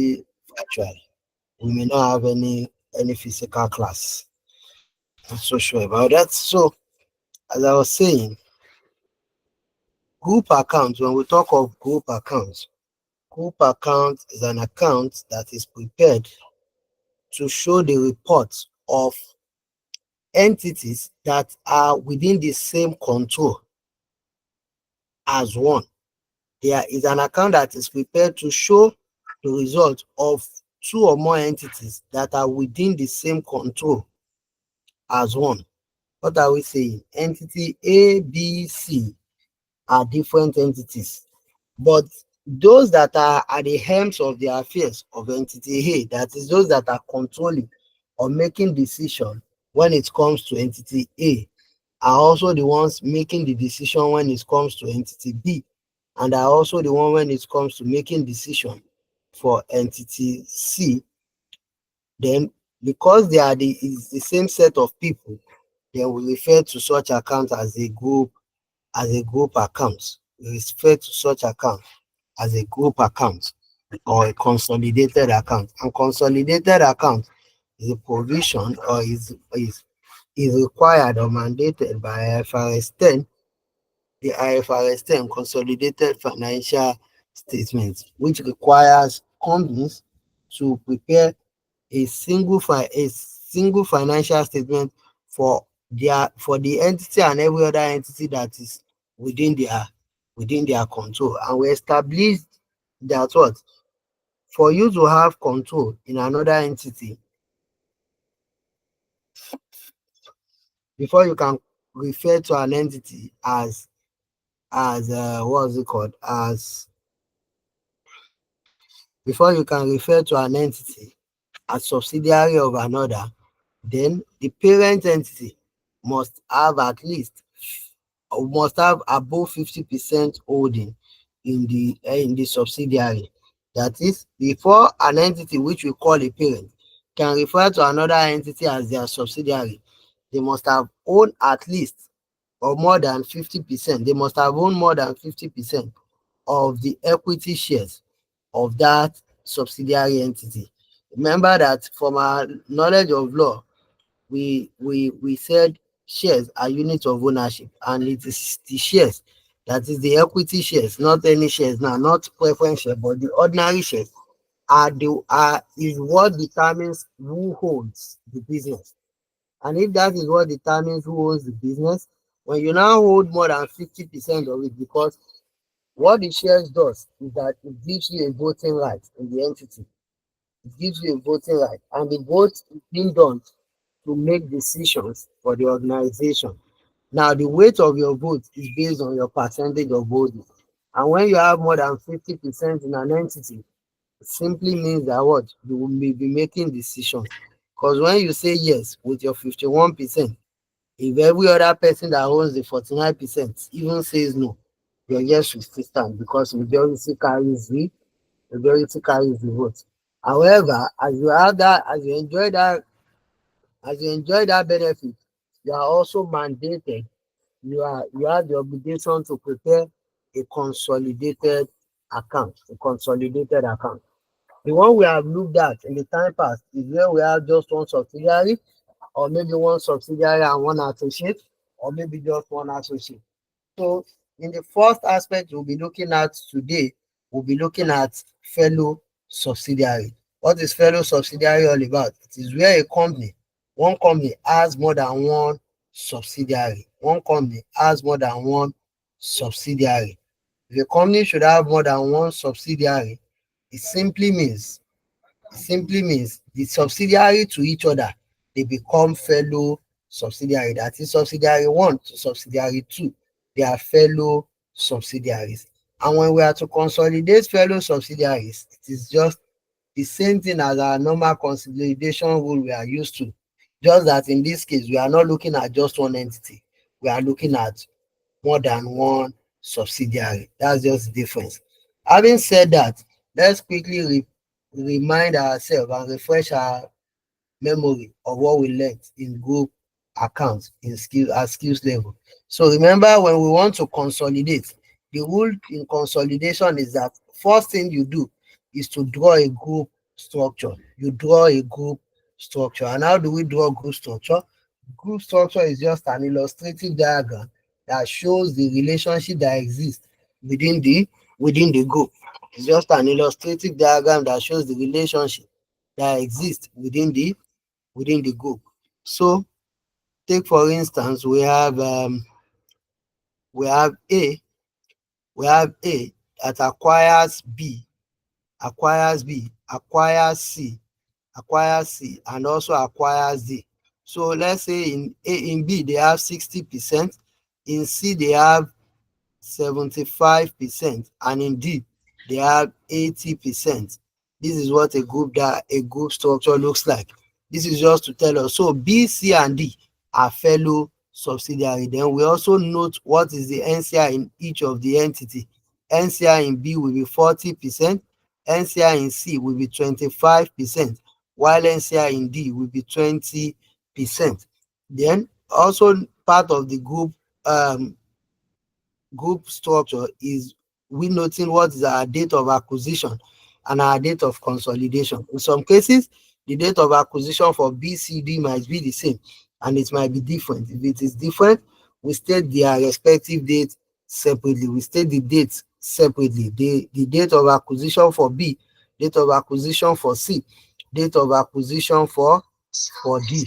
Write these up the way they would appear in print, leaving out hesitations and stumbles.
virtually. We may not have any physical class. I'm so sure about that. So, as I was saying, group accounts, when we talk of group account is an account that is prepared to show the reports of entities that are within the same control as one. There is an account that is prepared to show the result of two or more entities that are within the same control as one. What are we saying? Entity A, B, C are different entities, but those that are at the helms of the affairs of entity A, that is those that are controlling or making decision when it comes to entity A, are also the ones making the decision when it comes to entity B, and are also the one when it comes to making decision for entity C. Then, because they are the same set of people, then we refer to such account as a group account. We refer to such account as a group account or a consolidated account. And consolidated account is a provision or is required or mandated by IFRS 10, the IFRS 10 Consolidated Financial Statements, which requires companies to prepare a single financial statement for the entity and every other entity that is within their control. And we established that what, for you to have control in another entity, before you can refer to an entity as what's it called, as before you can refer to an entity as subsidiary of another, then the parent entity must have at least, or must have above 50% holding in the subsidiary. That is, before an entity which we call a parent can refer to another entity as their subsidiary, they must have owned at least or more than 50%. They must have owned more than 50% of the equity shares of that subsidiary entity. Remember that from our knowledge of law, we said shares are units of ownership, and it is the shares, that is the equity shares, not any shares now, not preference share, but the ordinary shares is what determines who holds the business. And if that is what determines who owns the business, when you now hold more than 50% of it, because what the shares does is that it gives you a voting right in the entity. It gives you a voting right, and the vote is being done to make decisions for the organization. Now, the weight of your vote is based on your percentage of voting. And when you have more than 50% in an entity, it simply means that what, you may be making decisions. Because when you say yes with your 51%, if every other person that owns the 49% even says no, your yes will still stand, because majority carries the vote. However, as you enjoy that benefit, you are also mandated, you have the obligation to prepare a consolidated account. The one we have looked at in the time past is where we have just one subsidiary, or maybe one subsidiary and one associate, or maybe just one associate. So in the first aspect we'll be looking at today, we'll be looking at fellow subsidiary. What is fellow subsidiary all about? It is where one company has more than one subsidiary. One company has more than one subsidiary. If a company should have more than one subsidiary, it simply means the subsidiary to each other, they become fellow subsidiary. That is, subsidiary 1 to subsidiary 2, they are fellow subsidiaries. And when we are to consolidate fellow subsidiaries, it is just the same thing as our normal consolidation rule we are used to. Just that in this case, we are not looking at just one entity. We are looking at more than one subsidiary. That's just the difference. Having said that, let's quickly remind ourselves and refresh our memory of what we learned in group accounts in skills level. So remember, when we want to consolidate, the rule in consolidation is that first thing you do is to draw a group structure. You draw a group structure. And how do we draw group structure? Group structure is just an illustrative diagram that shows the relationship that exists within the group. It's just an illustrative diagram that shows the relationship that exists within the group. So take for instance, we have A, we have A that acquires C, and also acquires D. So let's say in B they have 60%, in C they have 75%, and in D they have 80%. This is what a group structure looks like. This is just to tell us. So B, C, and D are fellow subsidiary. Then we also note what is the NCI in each of the entity. NCI in B will be 40%, NCI in C will be 25%, while NCI in D will be 20%. Then also part of the group structure is we noting what is our date of acquisition and our date of consolidation. In some cases, the date of acquisition for BCD might be the same and it might be different. If it is different, we state their respective dates separately. We state the dates separately. The date of acquisition for B, date of acquisition for C, date of acquisition for D,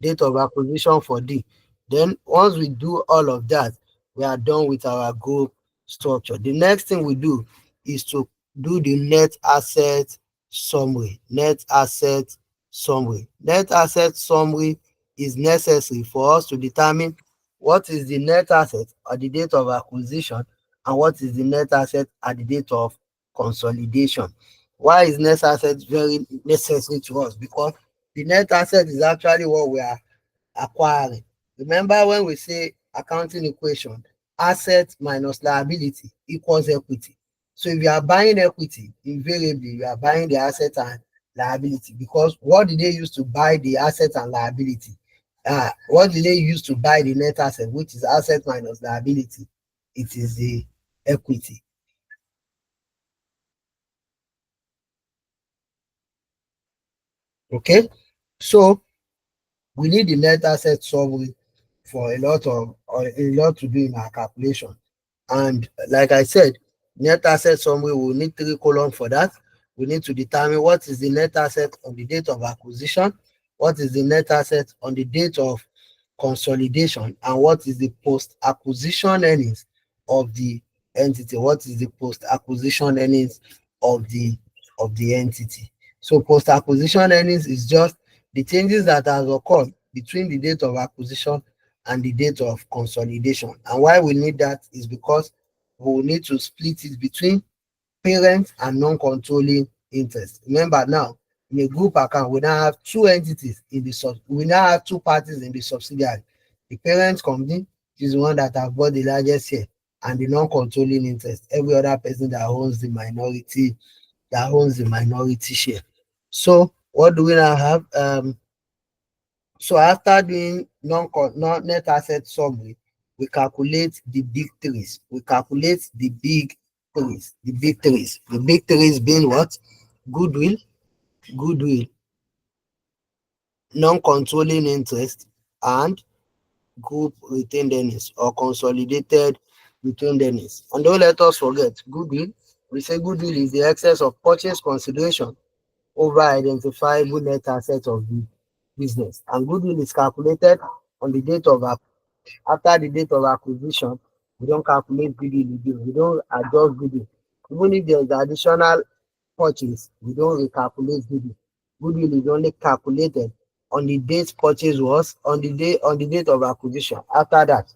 date of acquisition for D. Then once we do all of that, we are done with our group structure. The next thing we do is to do the net asset summary. Net asset summary. Net asset summary is necessary for us to determine what is the net asset at the date of acquisition and what is the net asset at the date of consolidation. Why is net asset very necessary to us? Because the net asset is actually what we are acquiring. Remember when we say accounting equation, asset minus liability equals equity. So if you are buying equity, invariably you are buying the asset and liability, because what did they use to buy the asset and liability? What did they use to buy the net asset, which is asset minus liability? It is the equity. Okay, so we need the net asset summary for a lot to do in our calculation. And like I said, net asset summary will need 3 columns for that. We need to determine what is the net asset on the date of acquisition, what is the net asset on the date of consolidation, and what is the post-acquisition earnings of the entity. What is the post-acquisition earnings of the entity? So post-acquisition earnings is just the changes that has occurred between the date of acquisition and the date of consolidation. And why we need that is because we will need to split it between parent and non-controlling interest. Remember now, in a group account, we now have two entities in we now have two parties in the subsidiary. The parent company is the one that have bought the largest share, and the non-controlling interest, every other person that owns the minority share. So what do we now have? So after doing non net asset summary, we calculate the big threes. We calculate the big threes. The big threes. The big threes being what? Goodwill, goodwill, non-controlling interest, and group retained earnings or consolidated retained earnings. And don't let us forget goodwill. We say goodwill is the excess of purchase consideration over identifiable net assets of the business. And goodwill is calculated on the date of after the date of acquisition. We don't calculate goodwill again. We don't adjust goodwill. Even if there's additional purchase, we don't recalculate goodwill. Goodwill is only calculated on the date purchase was on the date of acquisition. After that,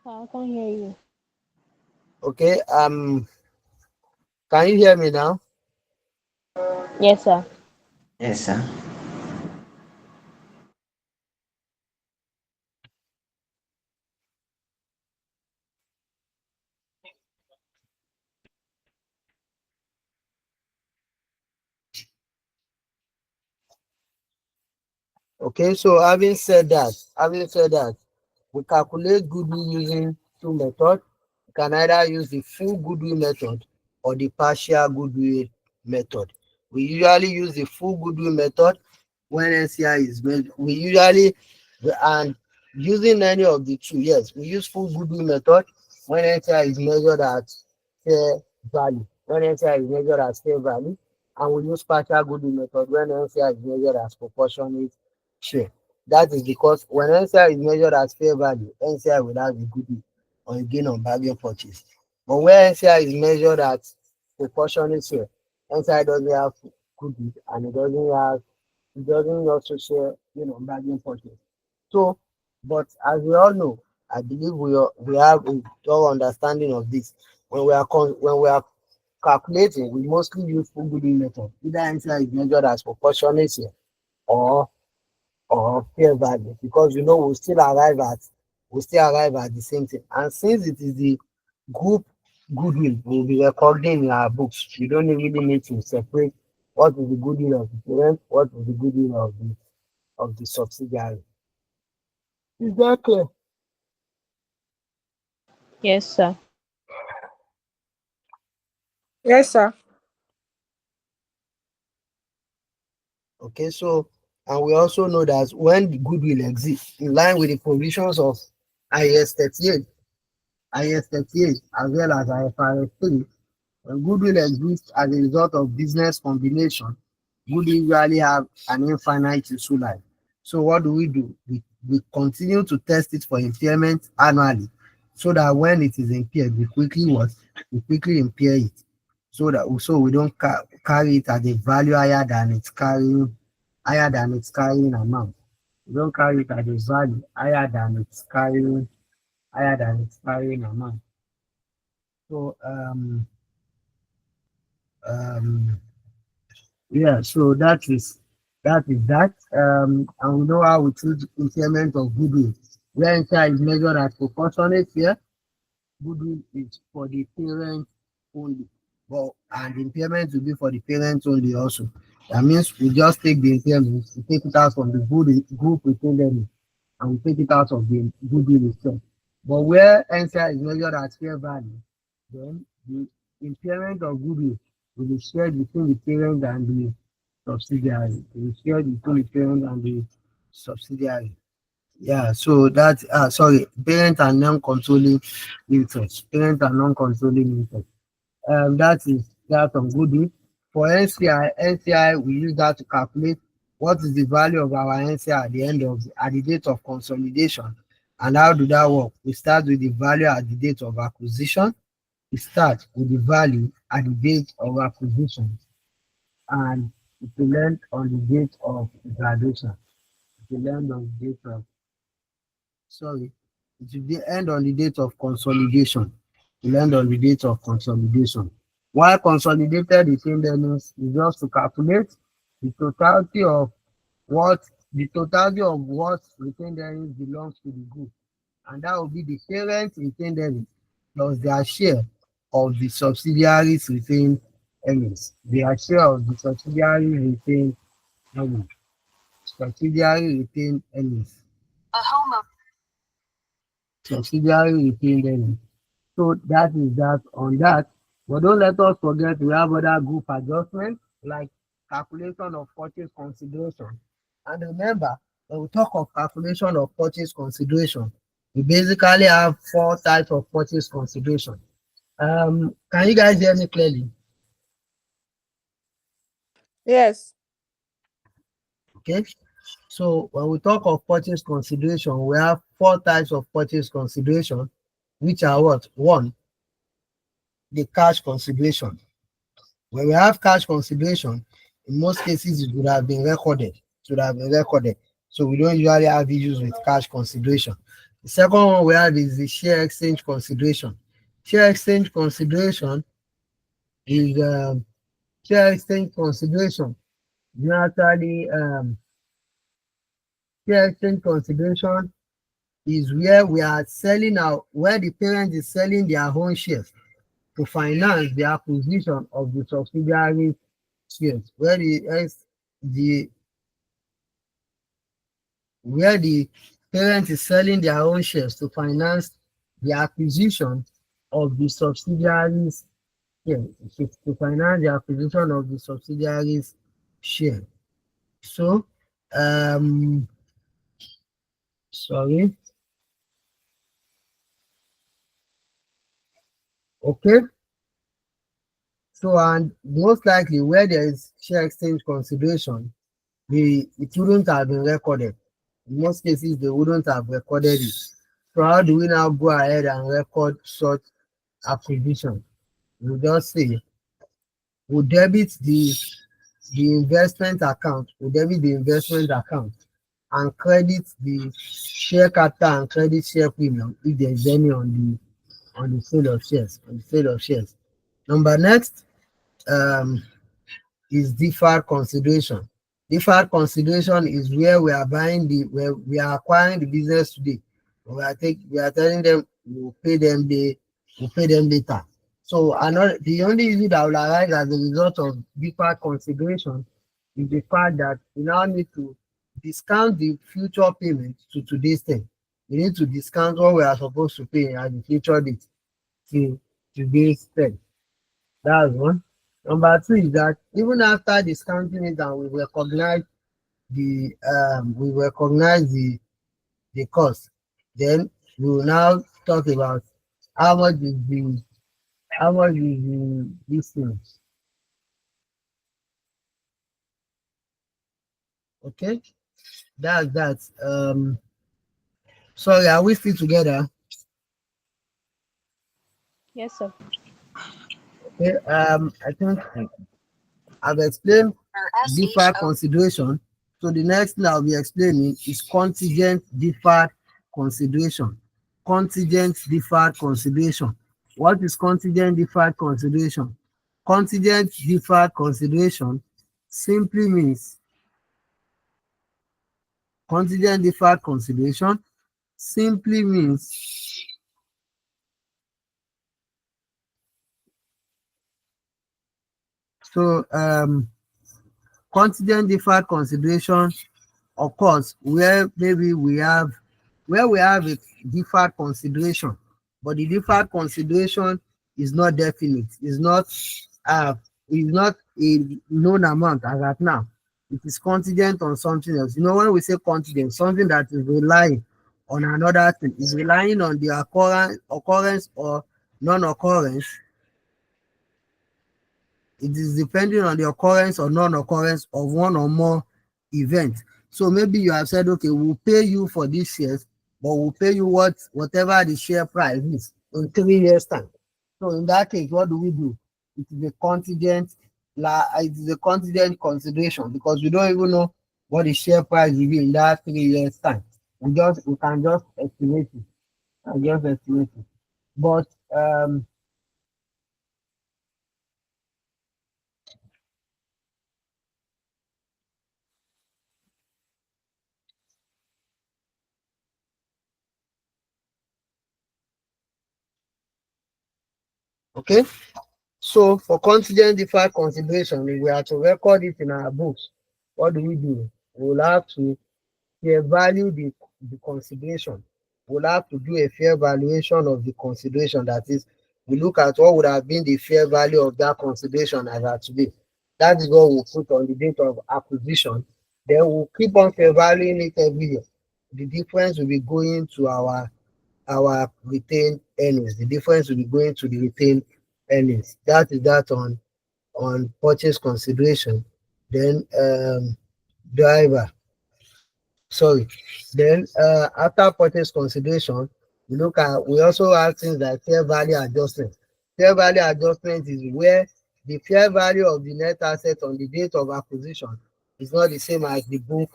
I can hear you. okay. Can you hear me now? Yes, sir. Yes, sir. Okay, so having said that, we calculate goodwill using two methods. You can either use the full goodwill method or the partial goodwill method. We usually use the full goodwill method when NCI is made. We usually and using any of the two, yes, we use full goodwill method when NCI is measured at fair value. When NCI is measured as fair value, and we use partial goodwill method when NCI is measured as proportionate share. That is because when NCI is measured as fair value, NCI will have a goodwill or a gain on bargain purchase. But where NCI is measured at proportionate share, NCI doesn't have goodwill and it doesn't also share gain on bargain purchase. So, but as we all know, I believe we have a thorough understanding of this. When we are calculating, we mostly use full goodwill method. Either NCI is measured as proportionate share or fair value, because we still arrive at the same thing. And since it is the group goodwill we'll be recording in our books, you don't really need to separate what is the goodwill of the parent, what is the goodwill of the subsidiary. Is that clear? Yes, sir. Yes, sir. Okay, so and we also know that when the goodwill exists in line with the provisions of IAS 38, IAS 38 as well as IFRS 3, when goodwill exists as a result of business combination, goodwill usually have an infinite useful life. So what do? We continue to test it for impairment annually, so that when it is impaired, we quickly impair it, so we don't carry it at a value higher than its carrying amount. We don't carry it at a value higher than its carrying amount. So um yeah, so that is that. And we know how we treat impairment of goodwill. Where entire is measured as proportionate here, goodwill is for the parent only. But and the impairment will be for the parent only also. That means we just take the impairment, we take it out from the group retained earnings, and we take it out of the goodwill itself. But where NCI is measured at fair value, then the impairment of goodwill will be shared between the parent and the subsidiary. It will be shared between the parent and the subsidiary. Yeah, so that sorry, parent and non-controlling interest. Parent and non-controlling interest. That is that on goodwill. For NCI we use that to calculate what is the value of our NCI at the date of consolidation. And how do that work? We start with the value at the date of acquisition. We start with the value at the date of acquisition, and it will end on the date of graduation. It will end on the date of sorry, it will be end on the date of consolidation. It will end on the date of consolidation. While consolidated retained earnings is just to calculate the totality of what retained earnings belongs to the group, and that will be the parent retained earnings plus their share of the subsidiaries retained earnings. Their share of the earnings. Subsidiary retained earnings. Subsidiary retained earnings. So that is that on that. But don't let us forget we have other group adjustments like calculation of purchase consideration. And remember, when we talk of calculation of purchase consideration, we basically have four types of purchase consideration. Can you guys hear me clearly? Yes. Okay. So when we talk of purchase consideration, we have four types of purchase consideration, which are what? One, the cash consideration. When we have cash consideration, in most cases it would have been recorded. It would have been recorded. So we don't usually have issues with cash consideration. The second one we have is the share exchange consideration. Share exchange consideration is share exchange consideration. Naturally, share exchange consideration is where we are selling out, where the parent is selling their own shares to finance the acquisition of the subsidiary shares, where the where the parent is selling their own shares to finance the acquisition of the subsidiaries share, to finance the acquisition of the subsidiaries share. So, um, sorry, okay. So, and most likely where there is share exchange consideration, it wouldn't have been recorded. In most cases, they wouldn't have recorded it. So, how do we now go ahead and record such acquisition? We just say we debit the investment account and credit the share capital and credit share premium if there is any on the sale of shares. Number next, um is deferred consideration. Deferred consideration is where where we are acquiring the business today. We are telling them we'll pay them later. So another the only issue that will arise as a result of deferred consideration is the fact that we now need to discount the future payment to today's thing. We need to discount what we are supposed to pay at the future date to today's thing. That's one. Number two is that even after discounting it and we recognize the cost, then we will now talk about how much is the this thing. Okay, that's that. Sorry, are we still together? Yes, sir. Okay, I think I've explained deferred consideration. So the next thing I'll be explaining is contingent deferred consideration. Contingent deferred consideration. What is contingent deferred consideration? Contingent deferred consideration simply means contingent deferred consideration simply means so contingent deferred consideration occurs where we have a deferred consideration, but the deferred consideration is not definite, uh is not a known amount as at now. It is contingent on something else. You know, when we say contingent, something that is relying on another thing, is relying on the occurrence or non-occurrence. It is depending on the occurrence or non-occurrence of one or more events. So maybe you have said, okay, we'll pay you for these shares, but we'll pay you whatever the share price is in 3 years' time. So in that case, what do? It is a contingent consideration because we don't even know what the share price will be in that 3 years' time. We can just estimate it. But okay. So for contingent deferred consideration, if we are to record it in our books, what do? We'll have to fair value the consideration. We'll have to do a fair valuation of the consideration. That is, we look at what would have been the fair value of that consideration as at today. That is what we'll put on the date of acquisition. Then we'll keep on fair valuing it every year. The difference will be going to our retained earnings. The difference will be going to the retained earnings. That is that on purchase consideration. Then driver. Sorry. Then after purchase consideration, we also have things like fair value adjustment. Fair value adjustment is where the fair value of the net asset on the date of acquisition is not the same as the book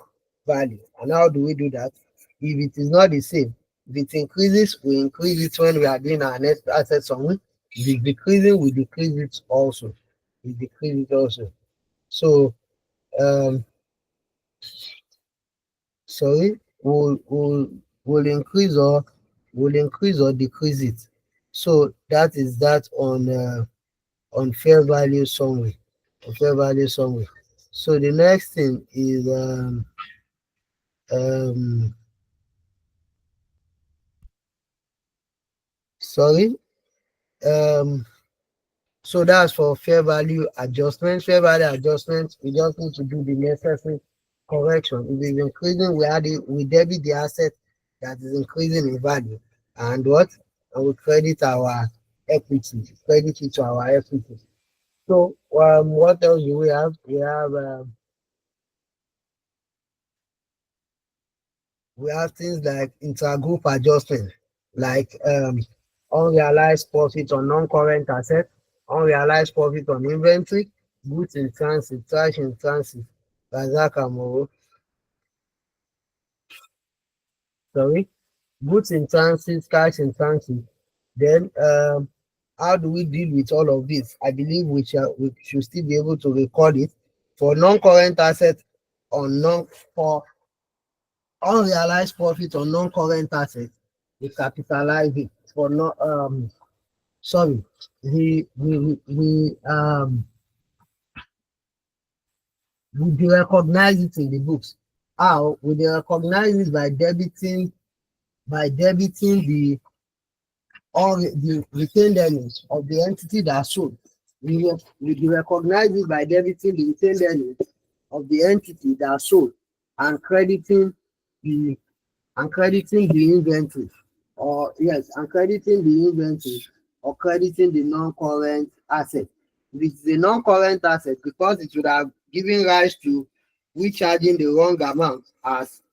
value. And how do we do that? If it is not the same, if it increases, we increase it when we are doing our net asset summary. If it's decreasing, we decrease it also. So um sorry, will increase or decrease it. So that is that on fair value summary. So the next thing is um sorry. um so that's for fair value adjustment. Fair value adjustment, we just need to do the necessary correction. If it's increasing, we debit the asset that is increasing in value, and what, and we credit our equity, credit it to our equity. So what else do we have? We have things like intergroup adjustment, like unrealized profit on non-current assets, unrealized profit on inventory, goods in transit, trash in transit, Razak Amoro, sorry, goods in transit, cash in transit. Then how do we deal with all of this? I believe we should still be able to record it for non-current assets on non for unrealized profit on non-current assets. We capitalize it for no sorry, we recognize it in the books. How we dey recognize it by debiting the retained earnings of the entity that sold. We recognize it by debiting the retained earnings of the entity that sold, and the crediting the inventory, or yes, and crediting the inventory or crediting the non-current asset. If it's a non-current asset, because it would have given rise to recharging the wrong amount as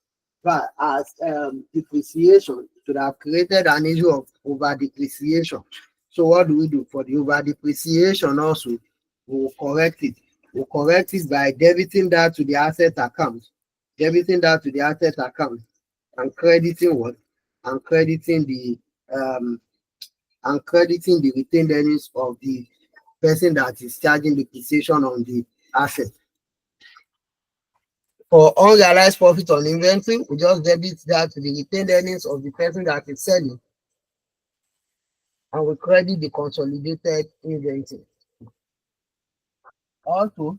depreciation, it would have created an issue of over depreciation. So what do we do for the over depreciation? Also, we will correct it. We'll correct it by debiting that to the asset account, debiting that to the asset account, and crediting what? And crediting the um retained earnings of the person that is charging depreciation on the asset. For unrealized profit on inventory, we just debit that to the retained earnings of the person that is selling, and we credit the consolidated inventory. Also,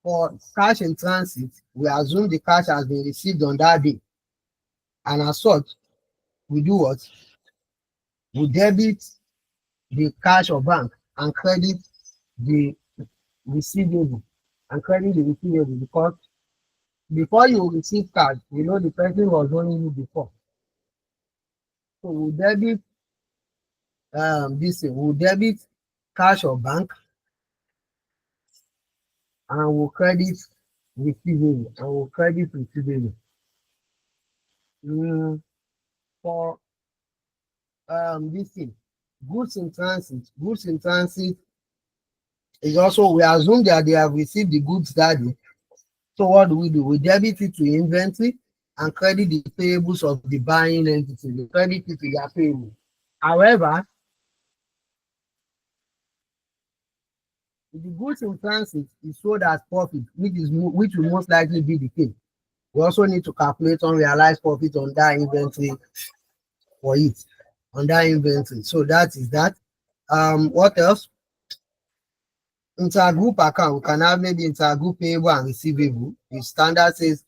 for cash in transit, we assume the cash has been received on that day, and as such, we do what? We debit the cash or bank and credit the receivable because before you receive cash, the person was owing you before. So we debit cash or bank, and we credit receivable. um for this thing, goods in transit is also, we assume that they have received the goods that day. So what do? We debit it to inventory and credit the payables of the buying entity. We credit it to their payable. However, if the goods in transit is sold as profit, which will most likely be the case, we also need to calculate unrealized profit on that inventory for it, on that inventory. So that is that. What else? Intergroup account, we can have maybe intergroup payable and receivable. The standard says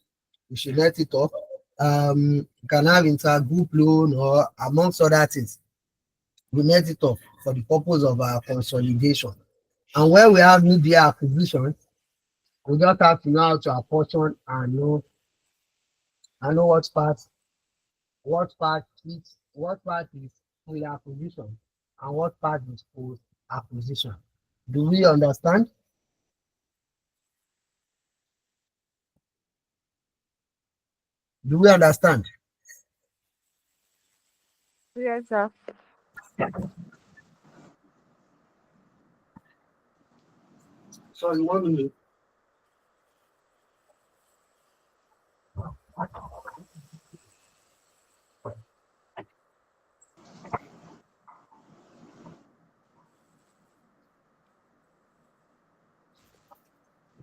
we should let it off. You can have intergroup loan, or amongst other things. We net it off for the purpose of our consolidation. And when we have media acquisition, we just have to know how to apportion and know what part is pre-acquisition and what part is post-acquisition. Do we understand? Do we understand? Yes, sir. Sorry, 1 minute.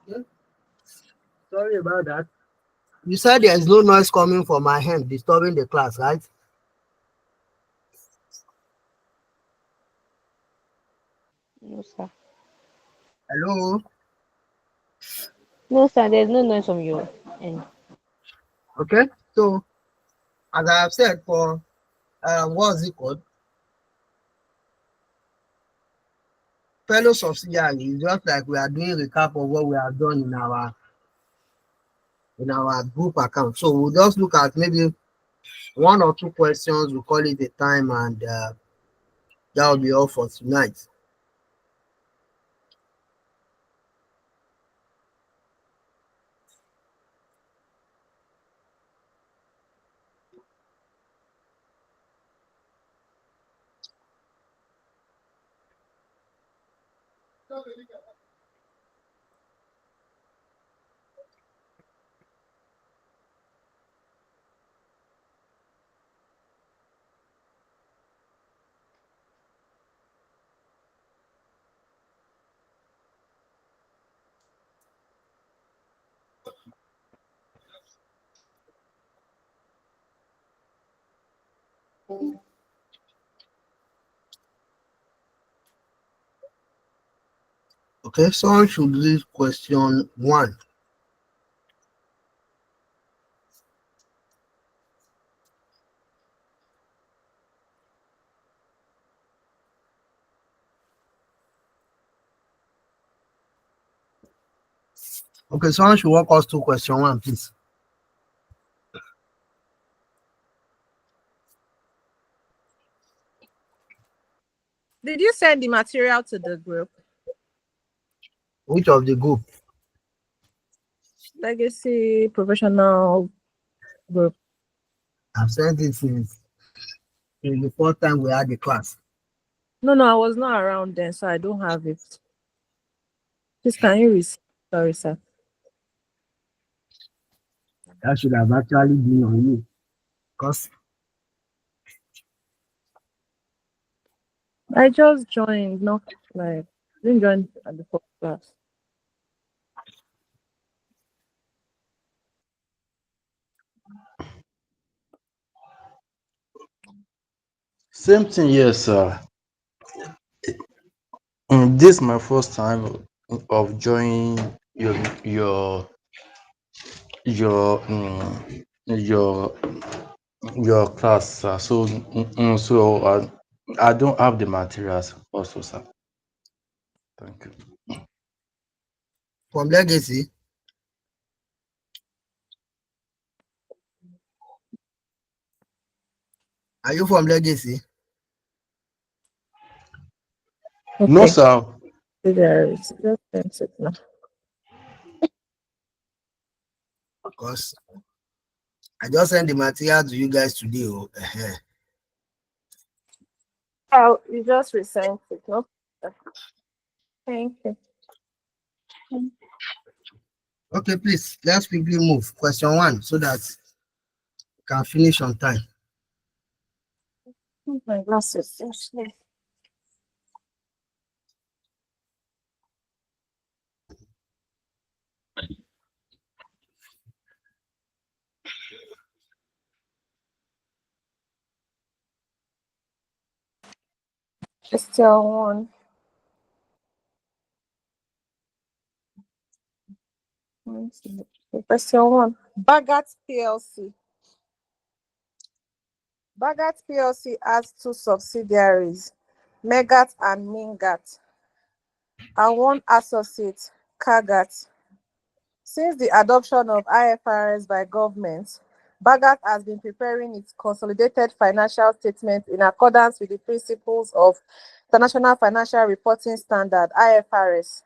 Okay. Sorry about that. You said there is no noise coming from my hand disturbing the class, right? No, sir. Hello? No, sir. There's no noise from you. And Okay, so as I have said, for what's it called, fellow subsidiaries, just like we are doing recap of what we have done in our group account. So we'll just look at maybe one or two questions. We'll call it a time, and that will be all for tonight. Okay, someone should read question one. Okay, someone should walk us through question one, please. Did you send the material to the group? Which of the group? Legacy professional group. I've sent it since the first time we had the class. No, no, I was not around then, so I don't have it. Please, can you receive? Sorry, sir. That should have actually been on you. Because I just joined, not like didn't join at the first class. Same thing, yes, sir. This is my first time of joining your your your your class, sir. So I don't have the materials also, sir. Thank you. from Legacy, are you from Legacy? No, Okay, sir. there is just sent it now. Because I just sent the material to you guys today. Oh, Oh, you just resent it, no? Thank you. Okay, please, let's quickly move. Question one so that we can finish on time. My glasses. Yes, yes. Question one. Let's see. Okay, question one. Bagat PLC. Bagat PLC has two subsidiaries, Megat and Mingat, and one associate, Kagat. Since the adoption of IFRS by government, Bagat has been preparing its consolidated financial statements in accordance with the principles of International Financial Reporting Standard (IFRS).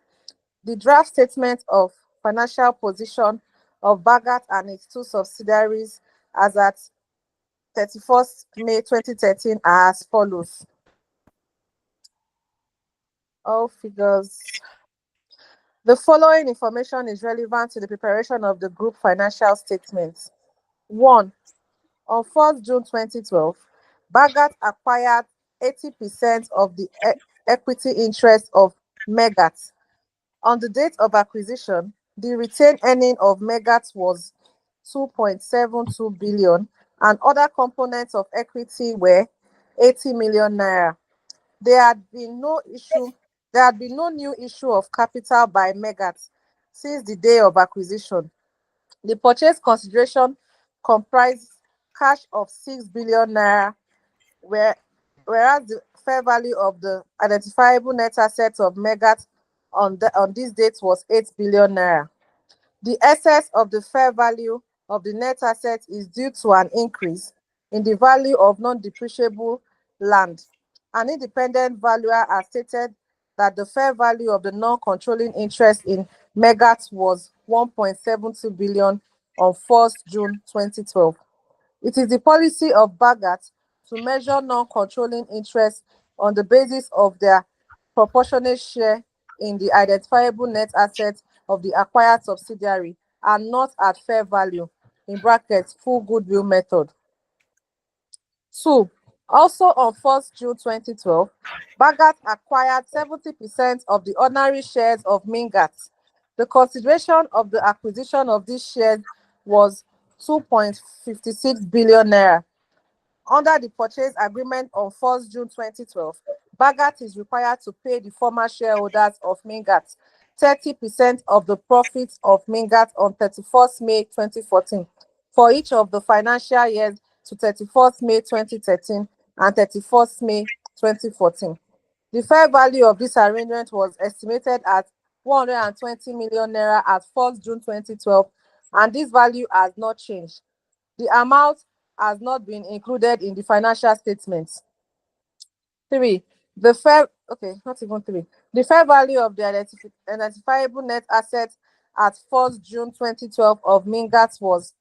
The draft statement of financial position of Bagat and its two subsidiaries as at 31st May 2013 are as follows. All figures. The following information is relevant to the preparation of the group financial statements. 1. On 1st June 2012, Bagat acquired 80% of the equity interest of Megat. On the date of acquisition, the retained earning of Megat was 2.72 billion and other components of equity were 80 million naira. There had been no issue, there had been no new issue of capital by Megat since the day of acquisition. The purchase consideration comprise cash of 6 billion naira, where, whereas the fair value of the identifiable net assets of Megat on this date was 8 billion naira. The excess of the fair value of the net asset is due to an increase in the value of non-depreciable land. An independent valuer has stated that the fair value of the non-controlling interest in Megat was 1.72 billion on 1st June 2012. It is the policy of Bagat to measure non-controlling interests on the basis of their proportionate share in the identifiable net assets of the acquired subsidiary and not at fair value in brackets full goodwill method. 2. Also on 1st June 2012, Bagat acquired 70% of the ordinary shares of Mingat. The consideration of the acquisition of these shares was 2.56 billion naira. Under the purchase agreement on 1st June 2012, Bagat is required to pay the former shareholders of Mingat 30% of the profits of Mingat on 31st May 2014 for each of the financial years to 31st May 2013 and 31st May 2014. The fair value of this arrangement was estimated at 120 million naira at 1st June 2012, and this value has not changed. The amount has not been included in the financial statements. 3. The fair okay, not even 3. The fair value of the identifiable net assets at 1st June 2012 of Mingat was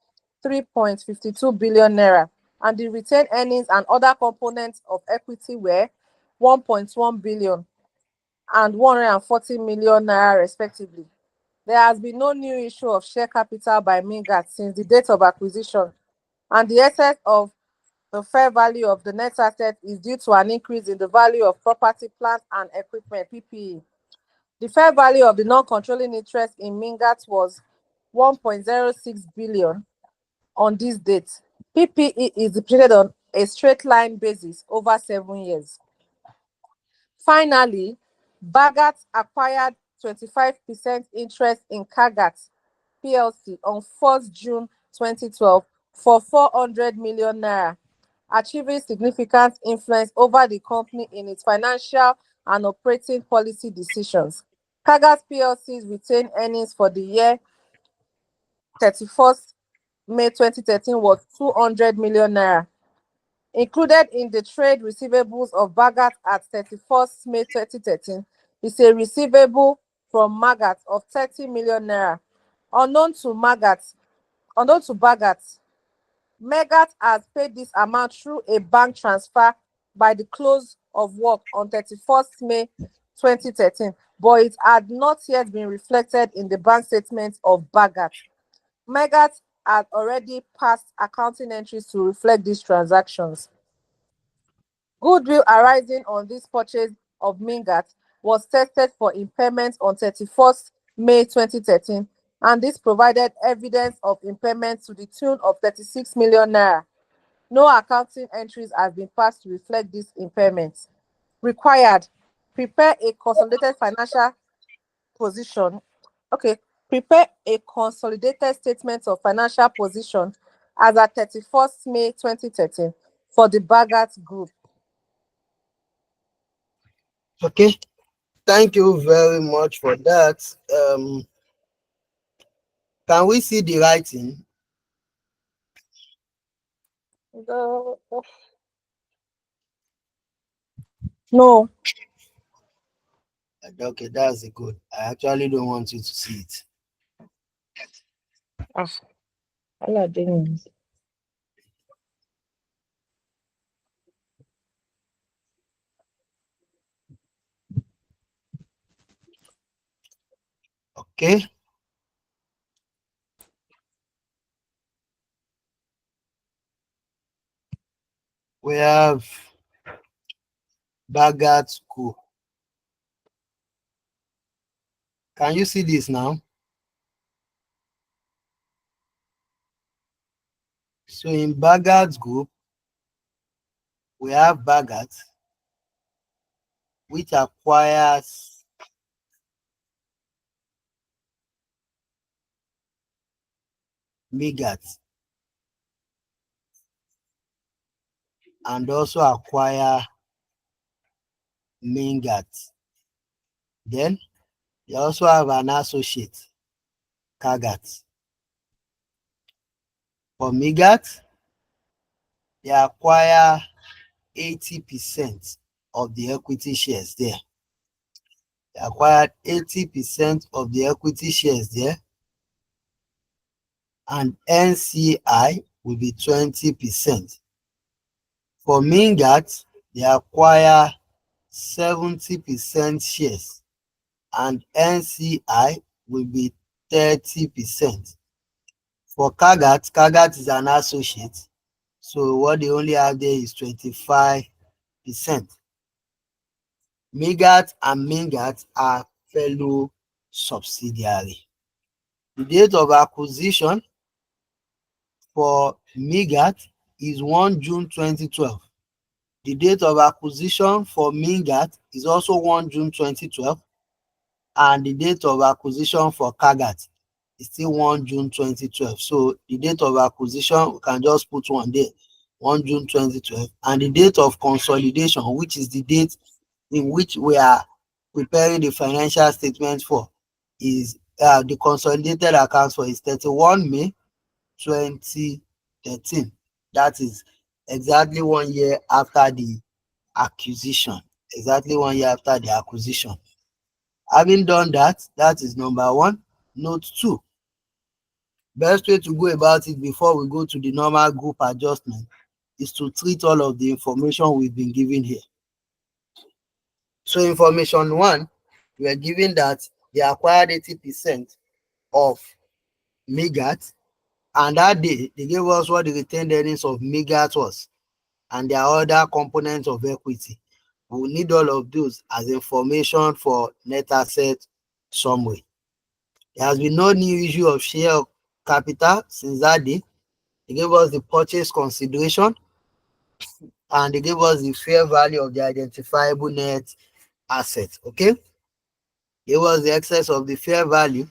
3.52 billion naira, and the retained earnings and other components of equity were 1.1 billion and 140 million naira respectively. There has been no new issue of share capital by Mingat since the date of acquisition, and the excess of the fair value of the net asset is due to an increase in the value of property, plant, and equipment (PPE). The fair value of the non-controlling interest in Mingat was 1.06 billion on this date. PPE is depreciated on a straight line basis over 7 years. Finally, Bagat acquired 25% interest in Kagat PLC on 1st June 2012 for 400 million naira, achieving significant influence over the company in its financial and operating policy decisions. Kagat PLC's retained earnings for the year 31st May 2013 was 200 million naira. Included in the trade receivables of Bagat at 31st May 2013 is a receivable from Magat of 30 million naira. Unknown to Magat, unknown to Bagat, Megat has paid this amount through a bank transfer by the close of work on 31st May 2013, but it had not yet been reflected in the bank statements of Bagat. Megat had already passed accounting entries to reflect these transactions. Goodwill arising on this purchase of Mingat was tested for impairment on 31st May 2013, and this provided evidence of impairment to the tune of 36 million naira. No accounting entries have been passed to reflect this impairment. Required, prepare a consolidated financial position. Okay, prepare a consolidated statement of financial position as at 31st May 2013 for the Bagat Group. Okay, thank you very much for that. Can we see the writing? No. Okay, that's a good. I actually don't want you to see it. Ah, Allah dang. Okay, we have Bagat School. Can you see this now? So in Bagat Group, we have Bagat, which acquires Migat. and also acquire Mingat. Then they also have an associate, Kagat. For Migat, they acquire 80% of the equity shares there. They acquired 80% of the equity shares there, and NCI will be 20%. For Mingat, they acquire 70% shares, and NCI will be 30%. For Kagat, Kagat is an associate, so what they only have there is 25%. Migat and Mingat are fellow subsidiary. The date of acquisition for Migat is 1 June 2012. The date of acquisition for Mingat is also 1 June 2012, and the date of acquisition for Kagat is still 1 June 2012. So the date of acquisition, we can just put one there, 1 June 2012, and the date of consolidation, which is the date in which we are preparing the financial statement for, is the consolidated accounts for is 31 May 2013. That is exactly 1 year after the acquisition. Exactly 1 year after the acquisition. Having done that, that is number one. Note two. Best way to go about it before we go to the normal group adjustment is to treat all of the information we've been given here. So information one, we are given that they acquired 80% of Migat, and that day they gave us what the retained earnings of Migat was, and their other components of equity. We will need all of those as information for net asset summary. There has been no new issue of share capital since that day. They gave us the purchase consideration, and they gave us the fair value of the identifiable net asset. Okay, it was the excess of the fair value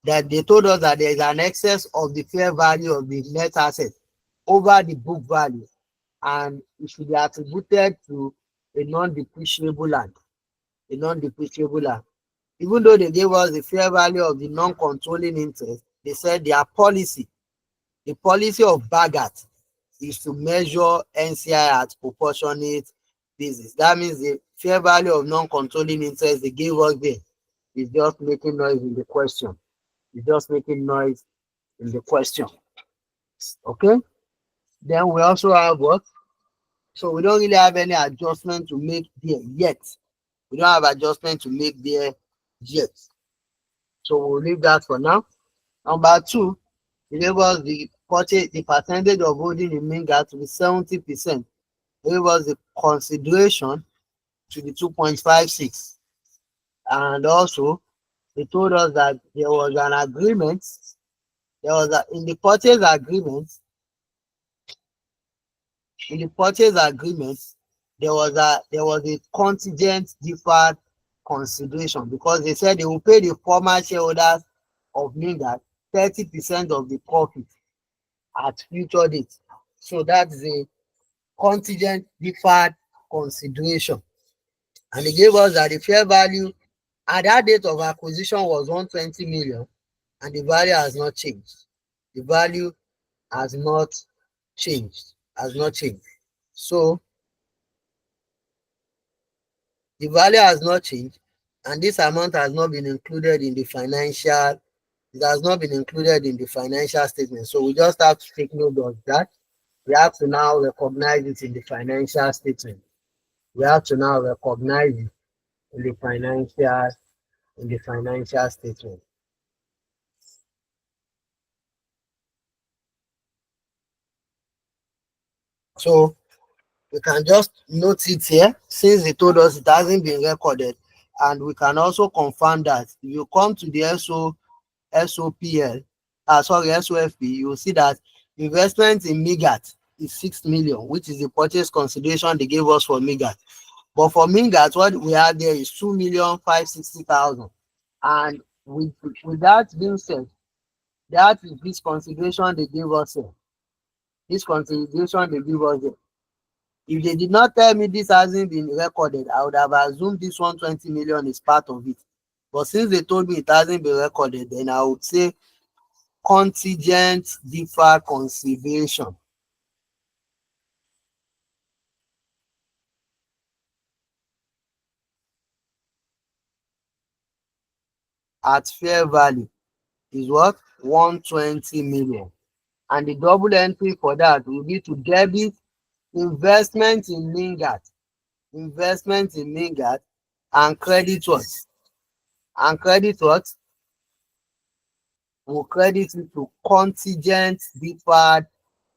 that they told us that there is an excess of the fair value of the net asset over the book value, and it should be attributed to a non-depreciable land. A non-depreciable land. Even though they gave us the fair value of the non-controlling interest, they said their policy, the policy of Bagat, is to measure NCI at proportionate basis. That means the fair value of non-controlling interest they gave us there is just making noise in the question. It's just making noise in the question. Okay? Then we also have what? So we don't really have any adjustment to make there yet. We don't have adjustment to make there yet. So we'll leave that for now. Number two, it gave us the purchase, the percentage of holding in Minga to be 70%. It gave us the consideration to be 2.56. And also, they told us that there was an agreement. In the purchase agreement, there was a contingent deferred consideration, because they said they will pay the former shareholders of Minga 30% of the profit at future date. So that's a contingent deferred consideration. And they gave us that the fair value at that date of acquisition was 120 million, and the value has not changed. The value has not changed. So the value has not changed, and this amount has not been included in the financial. It has not been included in the financial statement. So we just have to take note of that. We have to now recognize it in the financial statement. We have to now recognize it in the financial statement. So we can just note it here, since they told us it hasn't been recorded, and we can also confirm that if you come to the SOPL, SOFP, you will see that investment in Migat is 6 million, which is the purchase consideration they gave us for Migat. But for Migat, what we have there is 2,560,000. And with that being said, that is this consideration they gave us here. This consideration they give us there. If they did not tell me this hasn't been recorded, I would have assumed this 120 million is part of it. But since they told me it hasn't been recorded, then I would say contingent deferred consideration at fair value is what? 120 million. And the double entry for that will be to debit investment in Mingat, and credit what? And credit what? Will credit it to contingent deferred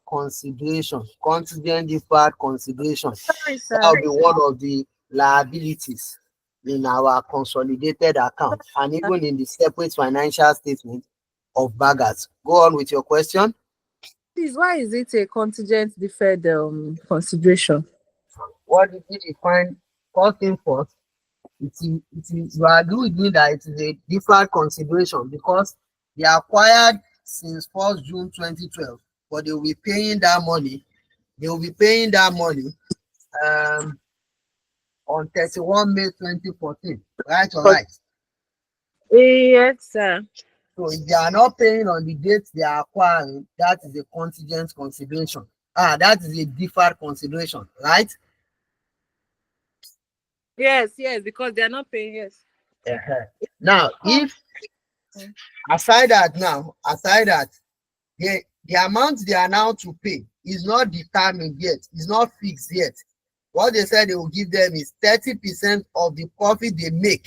consideration. Contingent deferred consideration. Sorry, That sir. will be one of the liabilities in our consolidated account and even in the separate financial statement of baggers. Go on with your question. Please, why is it a contingent deferred consideration? What did you define? First thing first, you agree with me that it is a deferred consideration because they acquired since 1st June 2012, but they will be paying that money. They will be paying that money um, on 31 May 2014. Right or right? Yes, sir. So if they are not paying on the date they are acquiring, that is a contingent consideration. That is a deferred consideration, right? Yes, yes, because they are not paying. Yes. Uh-huh. Now, Oh. if aside that, the amount they are now to pay is not determined yet, is not fixed yet. What they said they will give them is 30% of the profit they make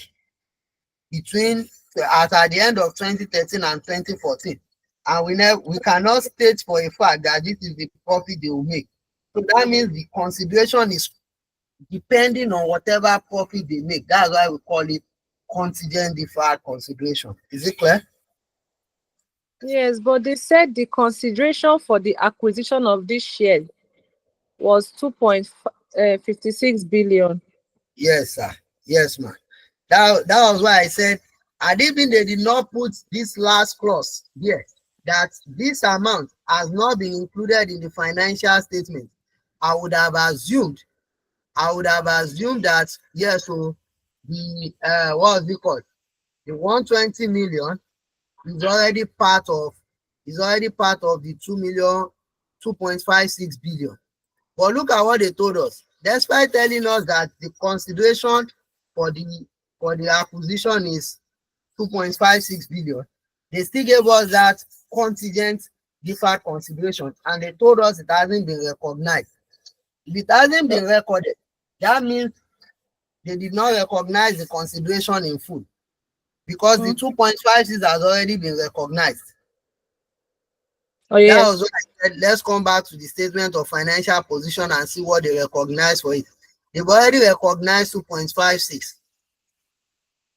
between at the end of 2013 and 2014. And we cannot state for a fact that this is the profit they will make. So that means the consideration is depending on whatever profit they make. That's why we call it contingent deferred consideration. Is it clear? Yes, but they said the consideration for the acquisition of this share was 2.56 billion. Yes, sir. Yes, ma'am. That was why I said, and even they did not put this last clause here, that this amount has not been included in the financial statement. I would have assumed, that yes, so the what is it called? The 120 million is already part of the 2.56 billion. But look at what they told us. Despite telling us that the consideration for the acquisition is 2.56 billion, they still gave us that contingent deferred consideration, and they told us it hasn't been recognized. If it hasn't been recorded, that means they did not recognize the consideration in full because the Mm. 2.56 has already been recognized. Oh, That was yes. what I said. Let's come back to the statement of financial position and see what they recognize for it. They've already recognized 2.56.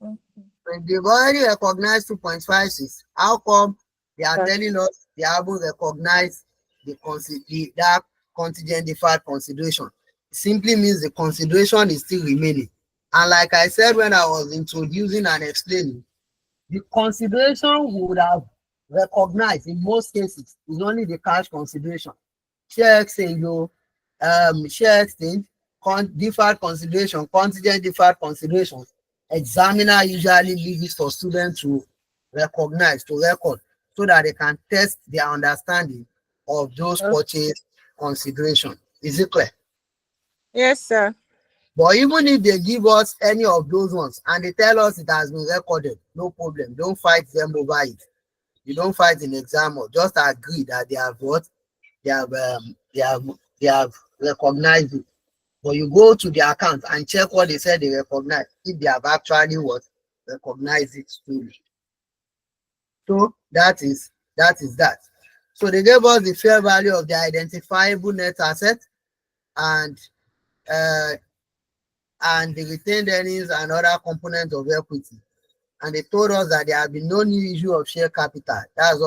Mm. When they've already recognized 2.56, how come they are telling us they haven't recognized that contingent deferred consideration? It simply means the consideration is still remaining. And like I said when I was introducing and explaining, the consideration we would have recognized in most cases is only the cash consideration. Share exchange, share exchange, deferred consideration, contingent deferred consideration. Examiner usually leaves it for students to recognize, to record, so that they can test their understanding of those Oh, purchase consideration. Is it clear? yes, sir. But even if they give us any of those ones and they tell us it has been recorded, no problem. Don't fight them over it. You don't fight in exam or just agree that they have what they have they have recognized it. But you go to the account and check what they said they recognize if they have actually what recognized it truly. So that. So they gave us the fair value of the identifiable net asset and uh and the retained earnings and other components of equity. And they told us that there have been no new issue of share capital. That's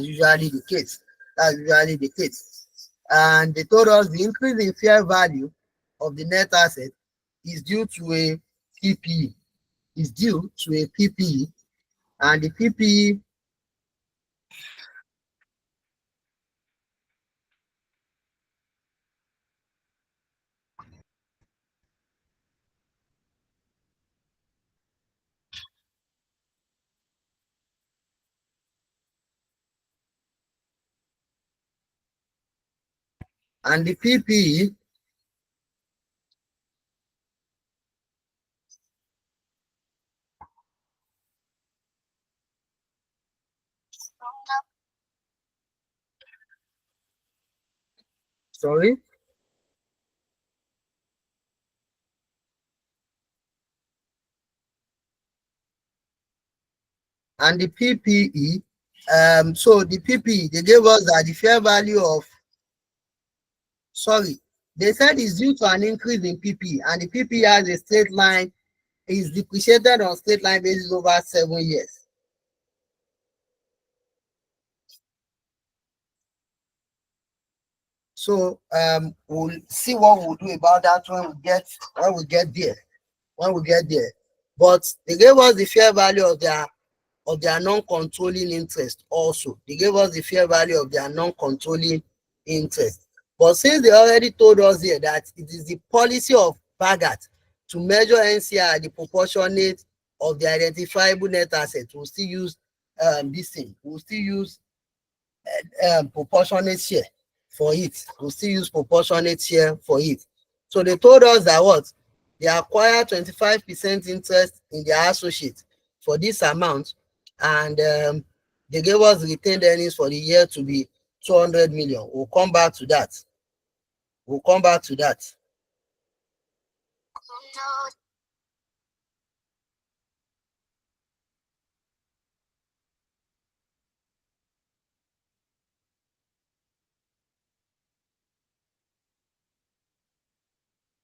usually the case. That's usually the case. And they told us the increase in fair value of the net asset is due to a PPE. Is due to a PPE, and the PPE and the PPE sorry and the PPE so the PPE they gave us that the fair value of sorry they said it's due to an increase in PPE, and the PPE has a straight line, is depreciated on straight line basis over 7 years. So we'll see what we'll do about that when we get there. When we get there. But they gave us the fair value of their non-controlling interest also. They gave us the fair value of their non-controlling interest. But since they already told us here that it is the policy of Bagat to measure NCI the proportionate of the identifiable net asset, we'll still use this thing. We'll still use proportionate share for it. We'll still use proportionate share for it. So they told us that what? They acquire 25% interest in their associate for this amount, and they gave us retained earnings for the year to be 200 million. We'll come back to that. We'll come back to that.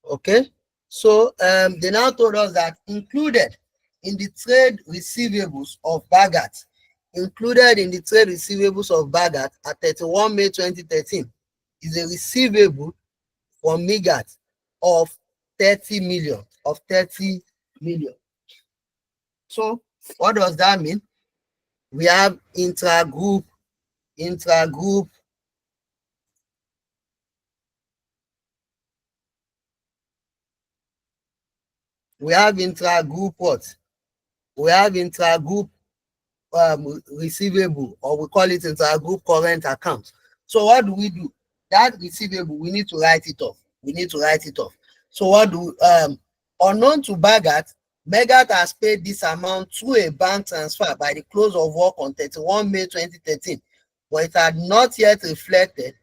Okay. So they now told us that included in the trade receivables of Bagat, included in the trade receivables of Bagat at 31 May 2013 is a receivable from Migat of 30 million. Of 30 million. So what does that mean? We have intra-group, intra-group, we have intra-group what? We have intra-group receivable, or we call it intra-group current account. So what do? That receivable, we need to write it off. We need to write it off. So what do unknown to Bagat, Megat has paid this amount through a bank transfer by the close of work on 31 May 2013, but it had not yet reflected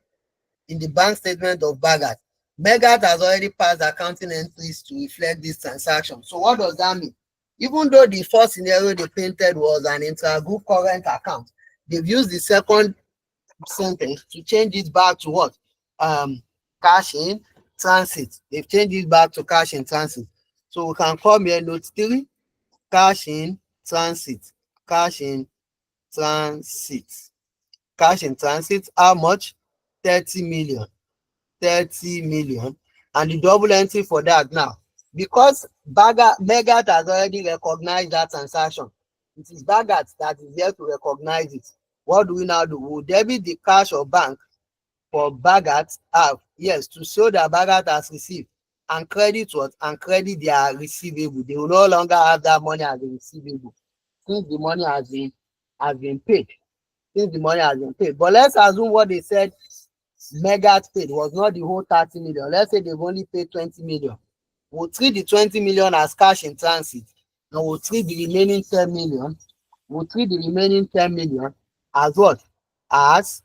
in the bank statement of Bagat. Megat has already passed accounting entries to reflect this transaction. So what does that mean? Even though the first scenario they painted was an intra-group current account, they've used the second sentence to change it back to what? Cash in transit. They've changed it back to cash in transit. So we can come here, note 3, cash in transit. Cash in transit. Cash in transit, how much? 30 million. 30 million. And the double entry for that now, because Megat has already recognized that transaction, it is Bagat that is here to recognize it. What do we now do? We'll debit the cash or bank for Bagat have, yes, to show that Bagat has received, and credit what? And credit their receivable. They will no longer have that money as a receivable since the money has been paid. Since the money has been paid. But let's assume what they said Megat paid was not the whole 30 million. Let's say they've only paid 20 million. We'll treat the 20 million as cash in transit, and we'll treat the remaining 10 million. We'll treat the remaining 10 million as what? As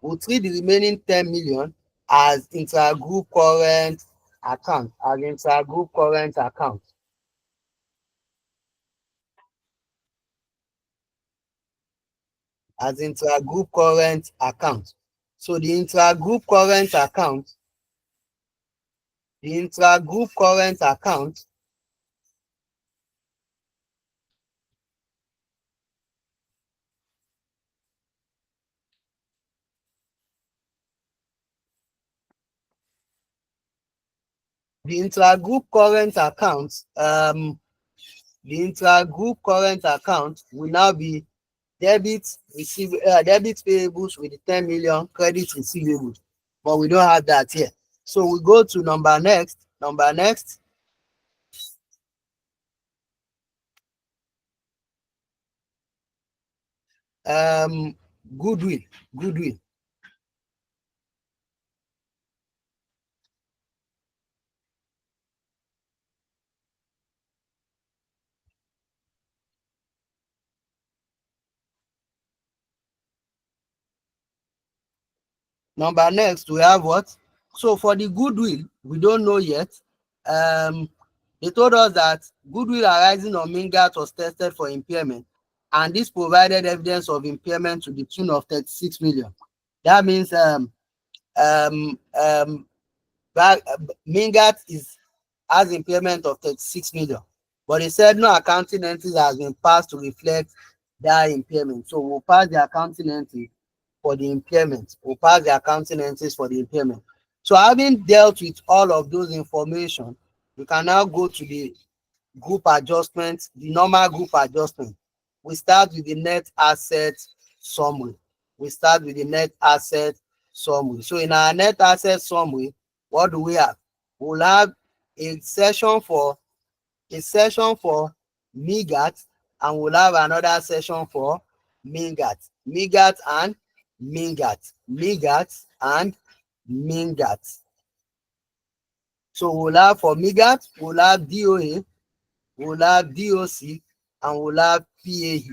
we'll treat the remaining 10 million as intergroup current account. As intergroup current account. As intergroup current account. So the intergroup current account, the intragroup current account the intragroup current account the intragroup current account will now be debit payables with the 10 million, credit receivables, but we don't have that here. So we go to number next. um goodwill. Number next, we have what? So for the goodwill, we don't know yet. They told us that goodwill arising on Mingat was tested for impairment, and this provided evidence of impairment to the tune of 36 million. That means um, um, Mingat has impairment of 36 million, but they said no accounting entries has been passed to reflect that impairment. So we'll pass the accounting entry for the impairment. We'll pass the accounting entries for the impairment. So having dealt with all of those information, we can now go to the group adjustment, the normal group adjustment. We start with the net asset summary. We start with the net asset summary. So in our net asset summary, what do we have? We'll have a section for MIGAT, and we'll have another section for MIGAT. MIGAT and MIGAT. MIGAT and MIGAT. So we'll have for MIGAT, we'll have DOA, we'll have DOC, and we'll have PAE.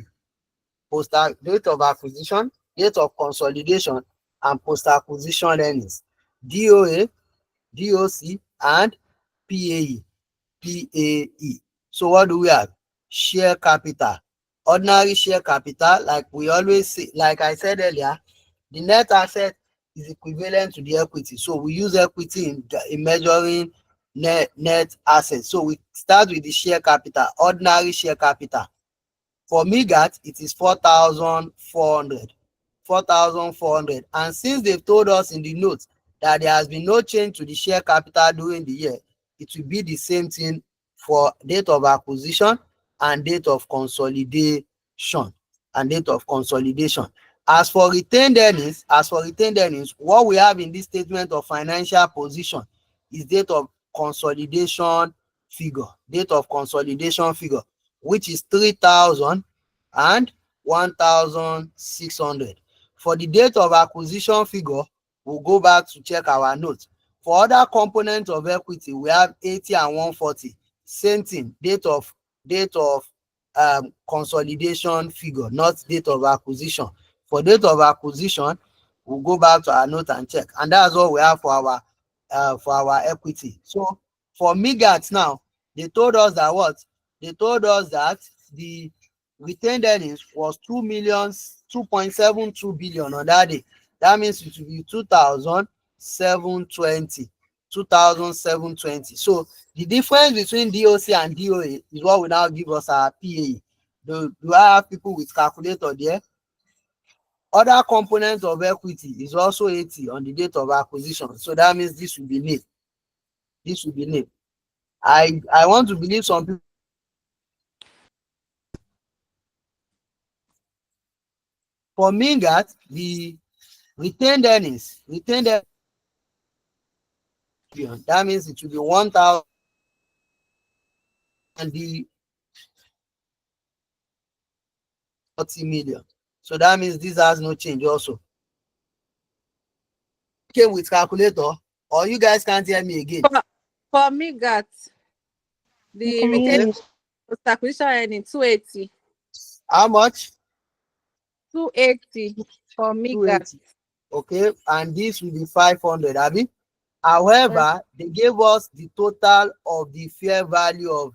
Postal date of acquisition, date of consolidation, and post-acquisition earnings. DOA, DOC, and PAE. PAE. So what do we have? Share capital. Ordinary share capital, like we always say, like I said earlier, the net asset is equivalent to the equity. So we use equity in measuring net assets. So we start with the share capital, ordinary share capital. For MIGAT, it is 4,400. 4,400. And since they've told us in the notes that there has been no change to the share capital during the year, it will be the same thing for date of acquisition and date of consolidation. And date of consolidation. As for retained earnings, what we have in this statement of financial position is date of consolidation figure. Date of consolidation figure, which is 3,000 and 1,600. For the date of acquisition figure, we'll go back to check our notes. For other components of equity, we have 80 and 140. Same thing, date of consolidation figure, not date of acquisition. For date of acquisition, we'll go back to our note and check, and that's what we have for our equity. So for MIGAT now, they told us that what? They told us that the retained earnings was 2.72 billion on that day. That means it will be 2,720. 2,720. So the difference between DOC and DOA is what will now give us our PAE. Do I have people with calculator there? Other components of equity is also 80 on the date of acquisition. So that means this will be nil. This will be nil. I want to believe some people. For MIGAT, the retained earnings, that means it will be 1,000, and the 40 million. So that means this has no change also. Came with calculator, or you guys can't hear me again? For MIGAT, We the can hear retained you. post-acquisition earning 280. How much? 280 for MIGAT. 280. Okay, and this will be 500, Abby. However, they gave us the total of the fair value of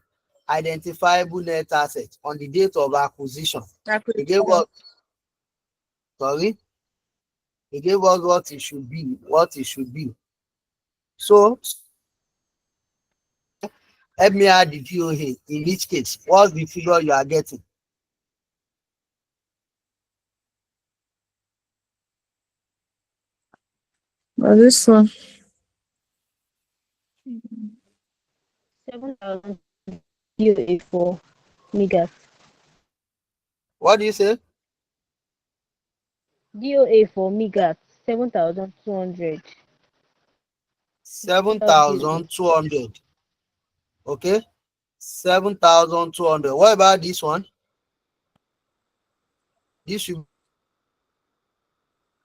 identifiable net assets on the date of acquisition. They gave us, sorry, they gave us what it should be, So help me add the DOA. In each case, what's the figure you are getting? This one. 7,000 DOA for Migas. What do you say? DOA for Migas 7,200. Without DOA. 7,200. Okay, 7,200. What about this one? This should.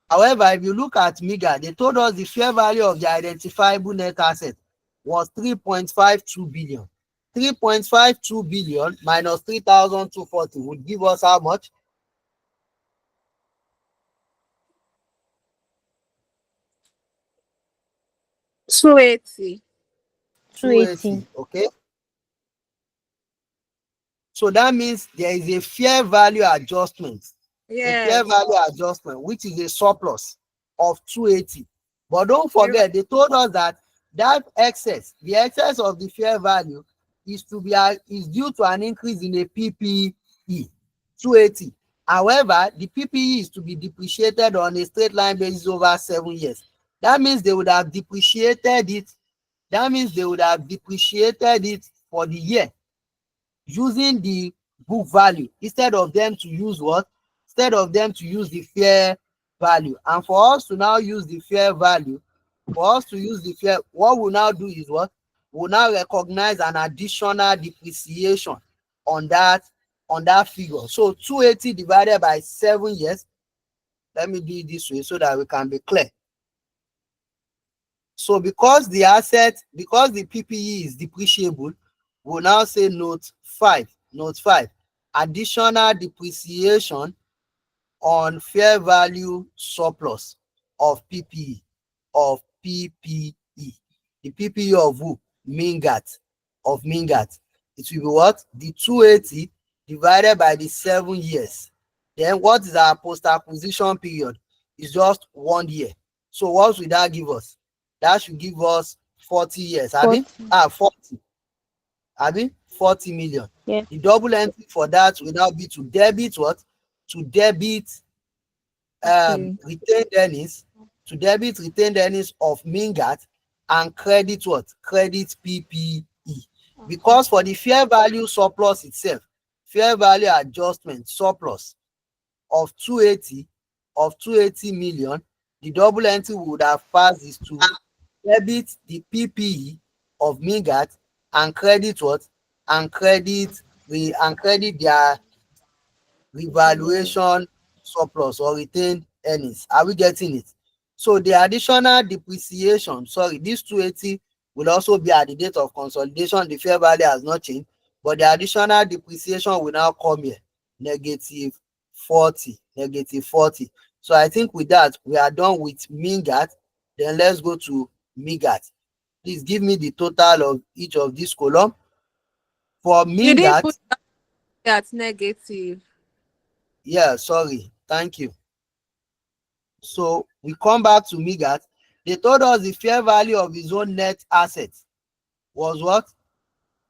However, if you look at MIGA, they told us the fair value of the identifiable net asset was 3.52 billion. 3.52 billion minus 3,240 would give us how much? 280. 280. 280. Okay. So that means there is a fair value adjustment, a fair Yes. value adjustment, which is a surplus of 280. But don't You're right. forget, they told us that that excess, the excess of the fair value, is due to an increase in a PPE, 280. However, the PPE is to be depreciated on a straight line basis over 7 years. That means they would have depreciated it. That means they would have depreciated it for the year using the book value instead of them to use what? Instead of them to use the fair value. And for us to now use the fair value, what we'll now do is what? We'll now recognize an additional depreciation on that figure. So 280 divided by 7 years. Let me do it this way so that we can be clear. So because the PPE is depreciable, we'll now say note 5. Note 5. Additional depreciation on fair value surplus of PPE. Of PPE. The PPE of who? Mingat. Of Mingat. It will be what? The 280 divided by the 7 years. Then what is our post-acquisition period? It's just 1 year. So what will that give us? That should give us 40 years. Abi? 40. 40. Abi? 40 million. Yes. The double entry for that will now be to debit what? To debit Okay. retained earnings, of Mingat, and credit what? Credit PPE. Because for the fair value surplus itself, fair value adjustment surplus of 280 million, the double entry would have passed is to debit the PPE of Mingat and credit what? And credit their Yes. revaluation surplus or retained earnings. Are we getting it? So the additional depreciation, sorry, this 280 will also be at the date of consolidation. The fair value has not changed, but the additional depreciation will now come here, negative 40, negative 40. So I think with that, we are done with Mingat. Then let's go to Migat. Please give me the total of each of these column. For You didn't put Mingat, that negative. yeah, sorry, thank you. So we come back to Migat. They told us the fair value of his own net assets was what?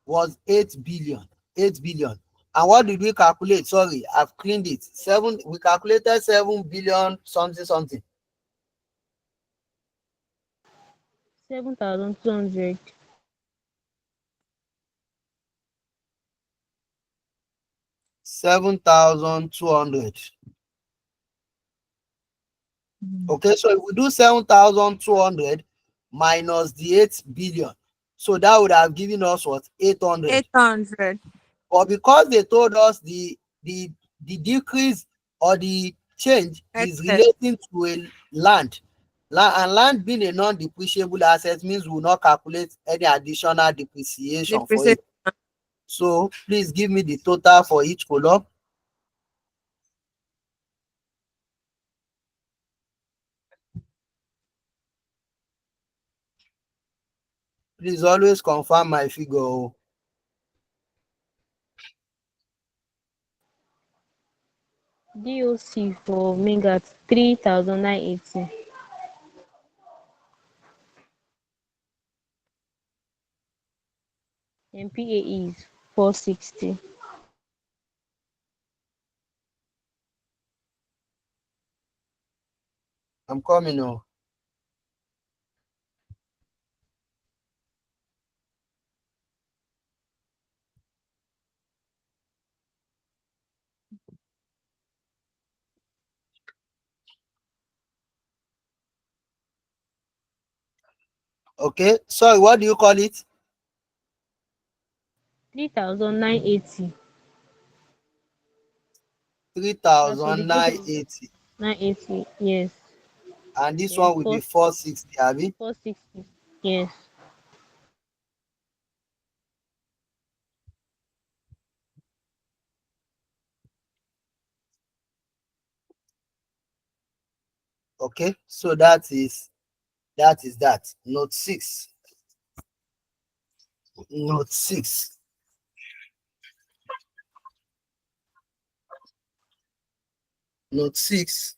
Was 8 billion. 8 billion. And what did we calculate? Sorry, I've cleaned it. We calculated 7 billion something something. 7,200. 7,200. Okay, so if we do 7,200 minus the 8 billion, so that would have given us what? 800. 800. But because they told us the decrease or the change is Excess. relating to a and land being a non-depreciable asset means we will not calculate any additional depreciation for Depreciation. it. So please give me the total for each column. Please always confirm my figure. DOC for Megat 3,980. And PAE is 460. I'm coming now. Okay, sorry, what do you call it? 3,980. That's for the both of 3,980. 980. Yes. And this Then one will be 460, Abby. 460. Yes. Okay, so that is That is that. Note 6. Note 6. Note 6.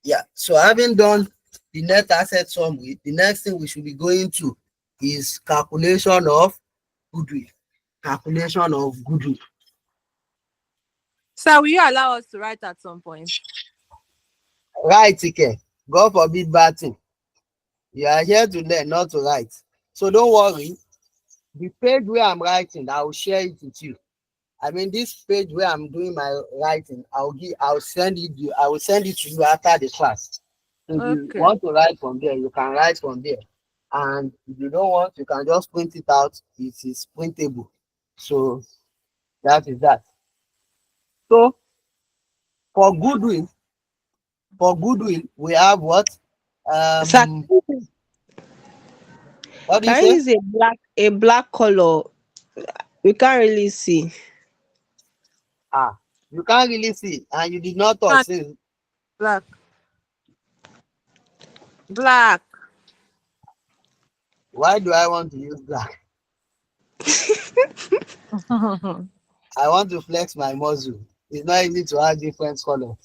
Yeah. So having done the net asset summary, the next thing we should be going to is calculation of goodwill. Calculation of goodwill. Sir, will you allow us to write at some point? Right, Ike. God forbid bad thing. You are here to learn, not to write. So don't worry. The page where I'm writing, I will share it with you. I mean, this page where I'm doing my writing, I'll send it you. I will send it to you after the class. So if you Okay. want to write from there, you can write from there. And if you don't want, you can just print it out. It is printable. So that is that. So for goodwill, we have what? Sir, Um, what do you can you say? use a black color? We can't really see. Ah, you can't really see, and you did not touch And since. black. Black. Why do I want to use black? I want to flex my muscle. It's not easy to have different colors.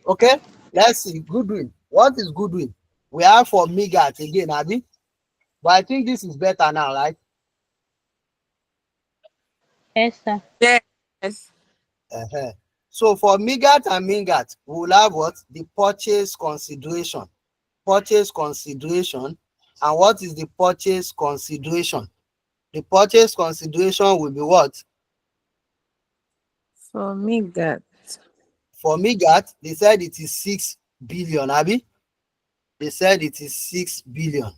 Okay, let's see. Goodwill. What is goodwill? We have for Migat again, Abby. But I think this is better now, right? Yes, sir. Yes. Uh-huh. So for Migat and Mingat, we will have what? The purchase consideration. Purchase consideration. And what is the purchase consideration? The purchase consideration will be what? For me, that. For Migat, they said it is 6 billion, Abby. They said it is 6 billion.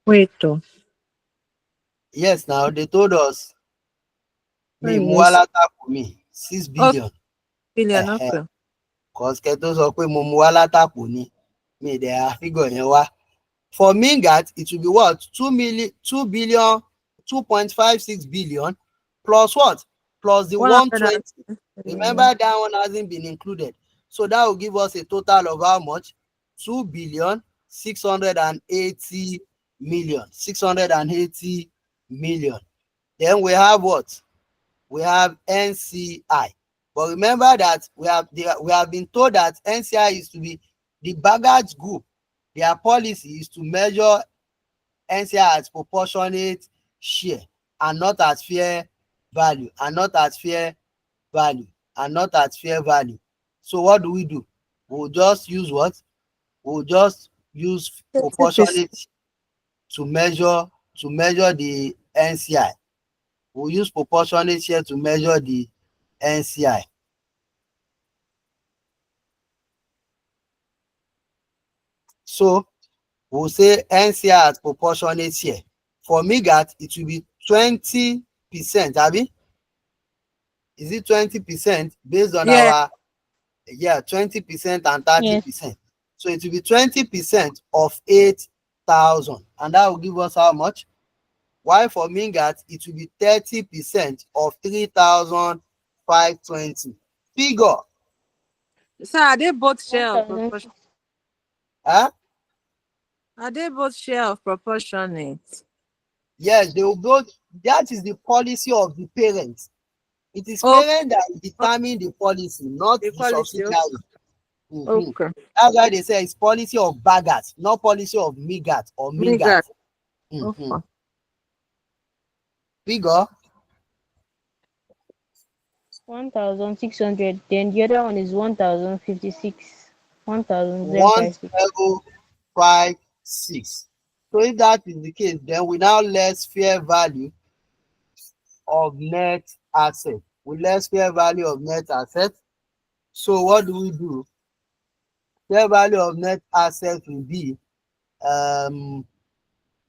Wait, oh. Yes, now they told us Let me me use. muwala tapo mi 6 Oh, billion. billion. Eh, Okay. cause kẹ́ tó sọ pé mo muwala tapo ni mi dẹ̀ figure yẹn wá. For Mingat, it will be what? 2 million, 2 billion, 2.56 billion plus what? Plus the 120. 100. Remember that one hasn't been included. So that will give us a total of how much? 2 billion 680 million. 680 million. Then we have what? We have NCI. But remember that we have been told that NCI is to be the baggage group. Their policy is to measure NCI as proportionate share and not at fair value, and not at fair value, and not at fair value. So what do? We'll just use what? We'll just use 30%. proportionate to measure the NCI. We'll use proportionate share to measure the NCI. So we'll say NCI as proportionate share. For Migat, it will be 20%, Abi? Is it 20% based on Yeah. our 20% and Yes. 30%? So it will be 20% of 8,000, and that will give us how much? While for Mingat, it will be 30% of 3,520. Figure. So are they both share of 1,000. proportion? Huh? Are they both share of proportionate? Yes, they will both. That is the policy of the parents. It is Oh, parents that okay. determine the policy, not The the policy. subsidiary. Mhm. Okay. That's why they say it's policy of Bagat, not policy of Migat or Me Mingat. got. Mhm. Okay. Figure 1,600. Then the other one is 1,056. 1,056. 1056. So if that is the case, then we now less fair value of net asset. We less fair value of net asset. So what do? Fair value of net asset will be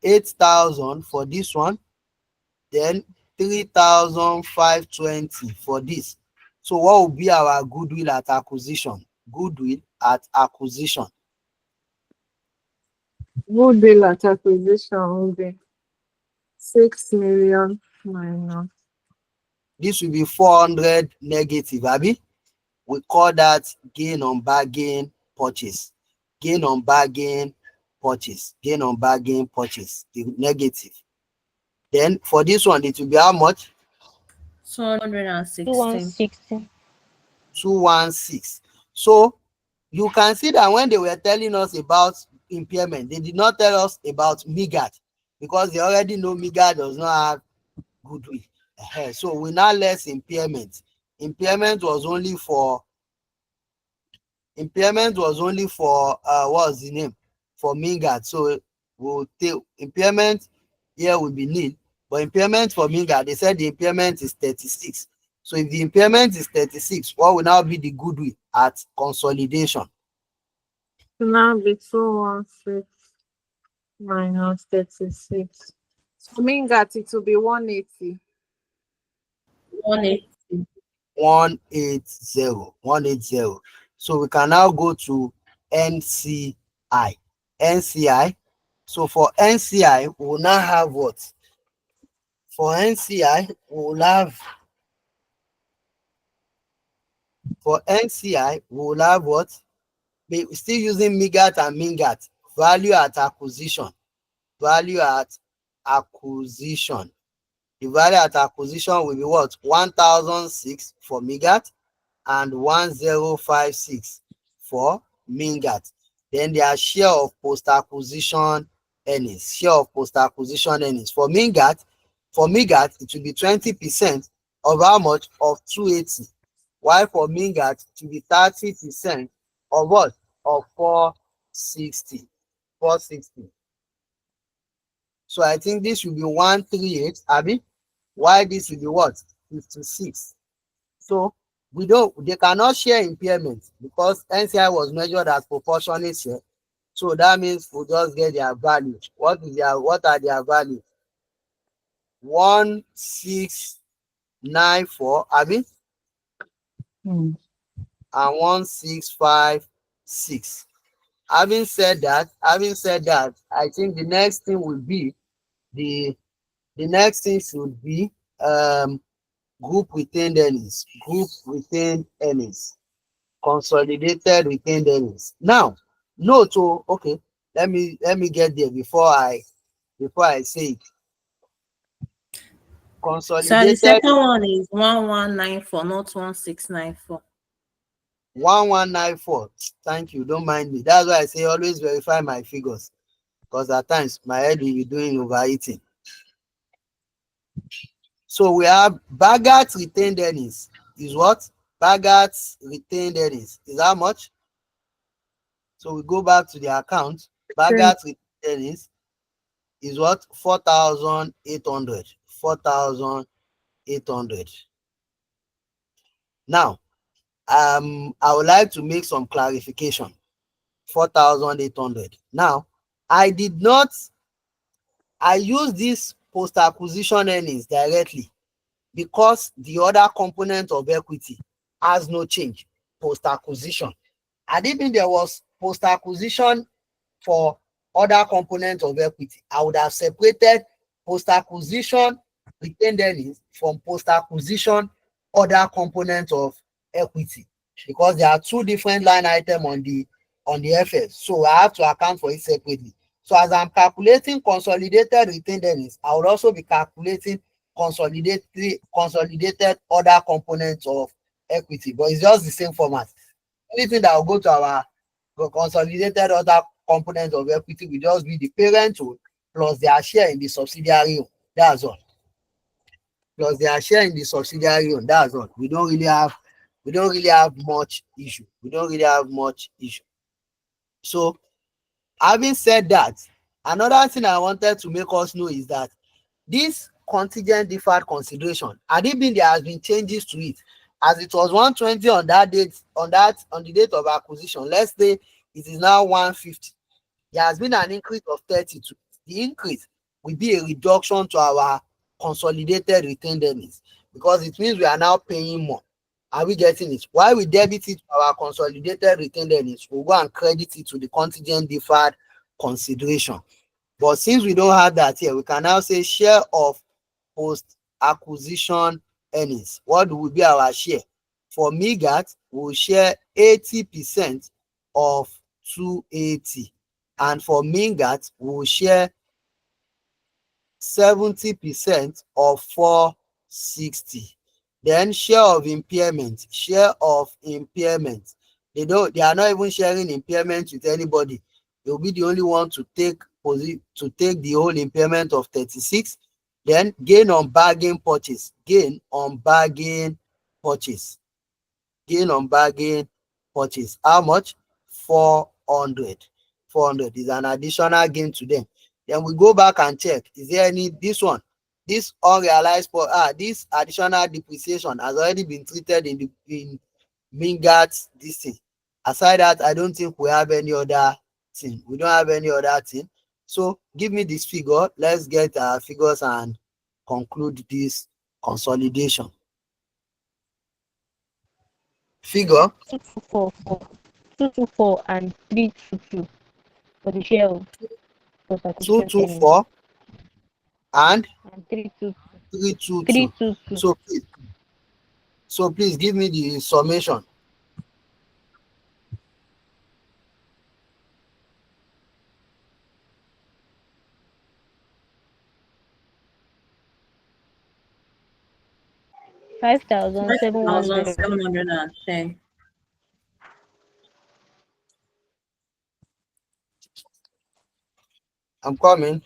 8,000 for this one, then 3,520 for this. So what will be our goodwill at acquisition? Goodwill at acquisition. Goodwill at acquisition will be 6 million minus. This will be 400 negative, Abi. we call that gain on bargain purchase. Gain on bargain purchase. Gain on bargain purchase. The negative. Then for this one, it will be how much? 216. 216. 216. So you can see that when they were telling us about impairment, they did not tell us about MIGAT because they already know MIGAT does not have goodwill. So we now less impairment. Impairment was only for what's the name? For MIGAT. So we'll take impairment here will be nil, but impairment for MIGAT, they said the impairment is 36. So if the impairment is 36, what will now be the goodwill at consolidation? Now be 216 minus 36. So mean that it will be 180. 180. 180. So we can now go to NCI. NCI. So for NCI, we will now have what? For NCI, we will have what? We still using MIGAT and MINGAT. Value at acquisition. Value at acquisition. The value at acquisition will be what? 1006 for MIGAT and 1056 for MINGAT. Then their share of post-acquisition earnings. Share of post-acquisition earnings. For MIGAT, it will be 20% of how much? Of 280. While for MIGAT, it will be 30% of what? Of 460. 460. So I think this will be 138, Abby. Why this will be what? 56. So they cannot share impairment because NCI was measured as proportionate share. So that means we'll just get their value. What are their values? 1694, Abby, Hmm. and 1656. Having said that, I think the next thing will be the next thing should be group retained earnings. Group retained earnings. Consolidated retained earnings. Now, note, okay, let me get there before I say it. So the Consolidated second one is 1194, not 1694. 1194. Thank you. Don't mind me. That's why I say always verify my figures because at times my head will be doing overeating. So we have Baggat retained earnings is what? Baggat retained earnings is how much? So we go back to the account. Baggat retained earnings is what? 4,800. 4,800. Now, I would like to make some clarification. 4,800. Now, I use this post-acquisition earnings directly because the other component of equity has no change post-acquisition. Had it been there was post-acquisition for other components of equity, I would have separated post-acquisition retained earnings from post-acquisition other components of equity because there are two different line items on the FS. So I have to account for it separately. So as I'm calculating consolidated retained earnings, I would also be calculating consolidated other components of equity, but it's just the same format. Anything that will go to our consolidated other components of equity will just be the parent own plus their share in the subsidiary own. That's all. Plus their share in the subsidiary own. That's all. We don't really have much issue. So having said that, another thing I wanted to make us know is that this contingent deferred consideration, had it been there has been changes to it, as it was 120 on that date, on the date of acquisition. Let's say it is now 150. There has been an increase of 32. The increase will be a reduction to our consolidated retained earnings because it means we are now paying more. Are we getting it? While we debit it to our consolidated retained earnings, we'll go and credit it to the contingent deferred consideration. But since we don't have that here, we can now say share of post-acquisition earnings. What will be our share? For Migat, we'll share 80% of 280. And for Mingat, we'll share 70% of 460. Then share of impairment. They are not even sharing impairment with anybody. They'll be the only one to take the whole impairment of 36. Then gain on bargain purchase. Gain on bargain purchase. How much? 400. 400 is an additional gain to them. Then we go back and check. Is there any this unrealized this additional depreciation has already been treated in Mingat's this thing. Aside that, I don't think we have any other thing. We don't have any other thing. So give me this figure. Let's get our figures and conclude this consolidation. Figure 224 and 322 for the share of post acquisition earnings 224 and and 322. 322. 322. So please give me the summation. Five thousand seven one thousand zero. seven hundred and ten. I'm coming.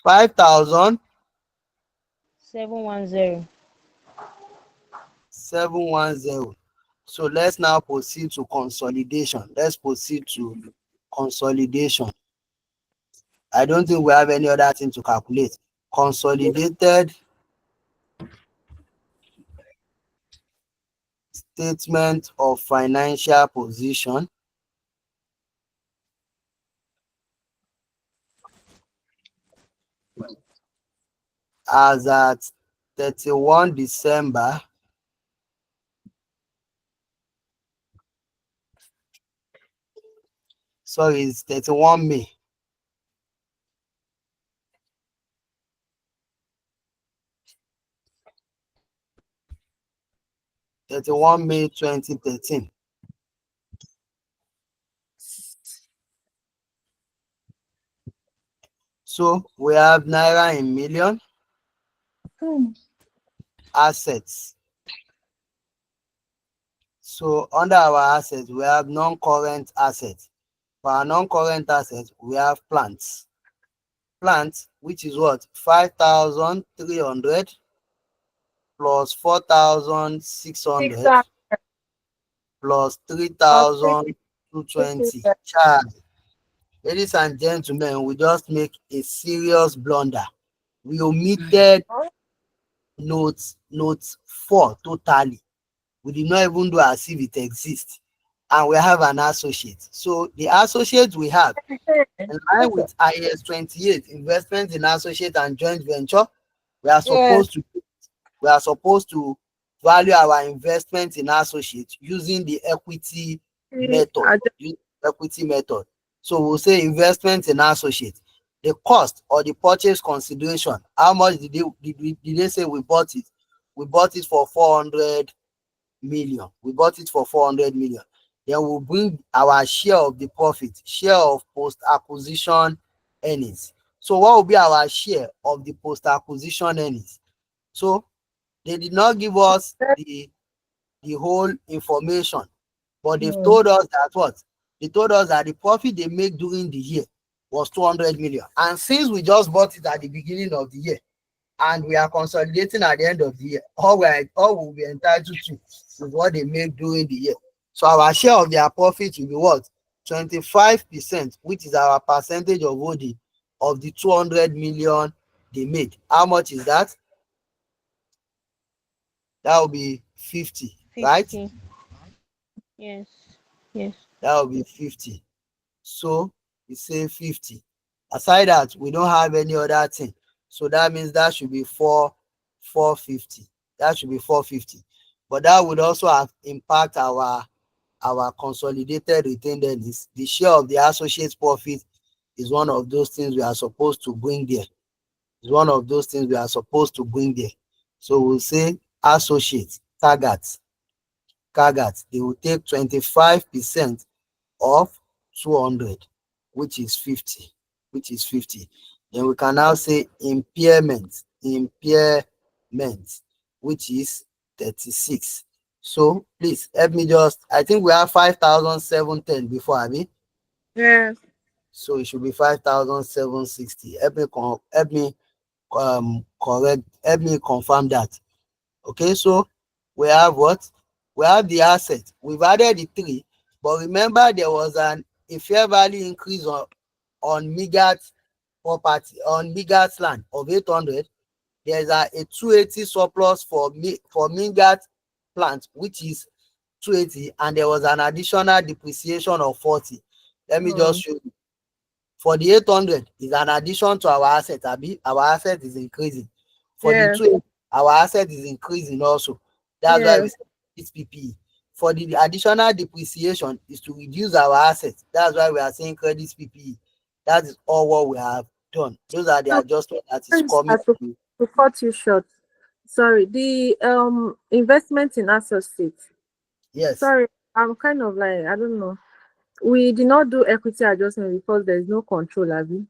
5,710. 710. So let's now proceed to consolidation. I don't think we have any other thing to calculate. Consolidated statement of financial position as at 31 December 31 May 2013. So we have naira in million assets. So under our assets, we have non-current assets. For our non-current assets, we have plants. Plants, which is what? 5,300 plus 4,600 plus 3,220. Child. Ladies and gentlemen, we just make a serious blunder. We omitted note 4 totally. We did not even do as if it exists. And we have an associate. So the associate we have, in line with IS 28, investment in associate and joint venture, we are supposed to value our investment in associates using the equity method. So we'll say investment in associates. The cost or the purchase consideration. How much did they say we bought it? We bought it for 400 million. Then we'll bring our share of the profit, share of post-acquisition earnings. So what will be our share of the post-acquisition earnings? So they did not give us the whole information, but they've told us that what? They told us that the profit they make during the year was 200 million. And since we just bought it at the beginning of the year, and we are consolidating at the end of the year, all we'll be entitled to is what they make during the year. So our share of their profit will be what? 25%, which is our percentage of holding of the 200 million they made. How much is that? That will be 50, right? 50. Yes. Yes. That will be 50. So we say 50. Aside that, we don't have any other thing. So that means that should be 450. That should be 450. But that would also have impact our consolidated retained earnings. The share of the associates profit is one of those things we are supposed to bring there. It's one of those things we are supposed to bring there. So we'll say associate, target, they will take 25% of 200, which is 50, Then we can now say impairment, which is 36. So please help me just, I think we have 5,710 before, Abi. Yes. So it should be 5,760. Help me confirm that. Okay, so we have what? We have the asset. We've added the three, but remember there was a fair value increase on Migat's property, on Migat's land of 800. There's a 280 surplus for Migat plant, which is 280, and there was an additional depreciation of 40. Let me just Mm. show you. For the 800 is an addition to our asset, Abi. Our asset is increasing. For the Yes. 2, our asset is increasing also. That's why we Yes. say it's PPE. For the additional depreciation is to reduce our assets. That's why we are saying credit PPE. That is all what we have done. Those are the So, adjustments that is sorry, coming sir, to. to cut you short. Sorry, the investment in associates. Yes. Sorry, I'm kind of like, I don't know. We did not do equity adjustment because there is no control, have you?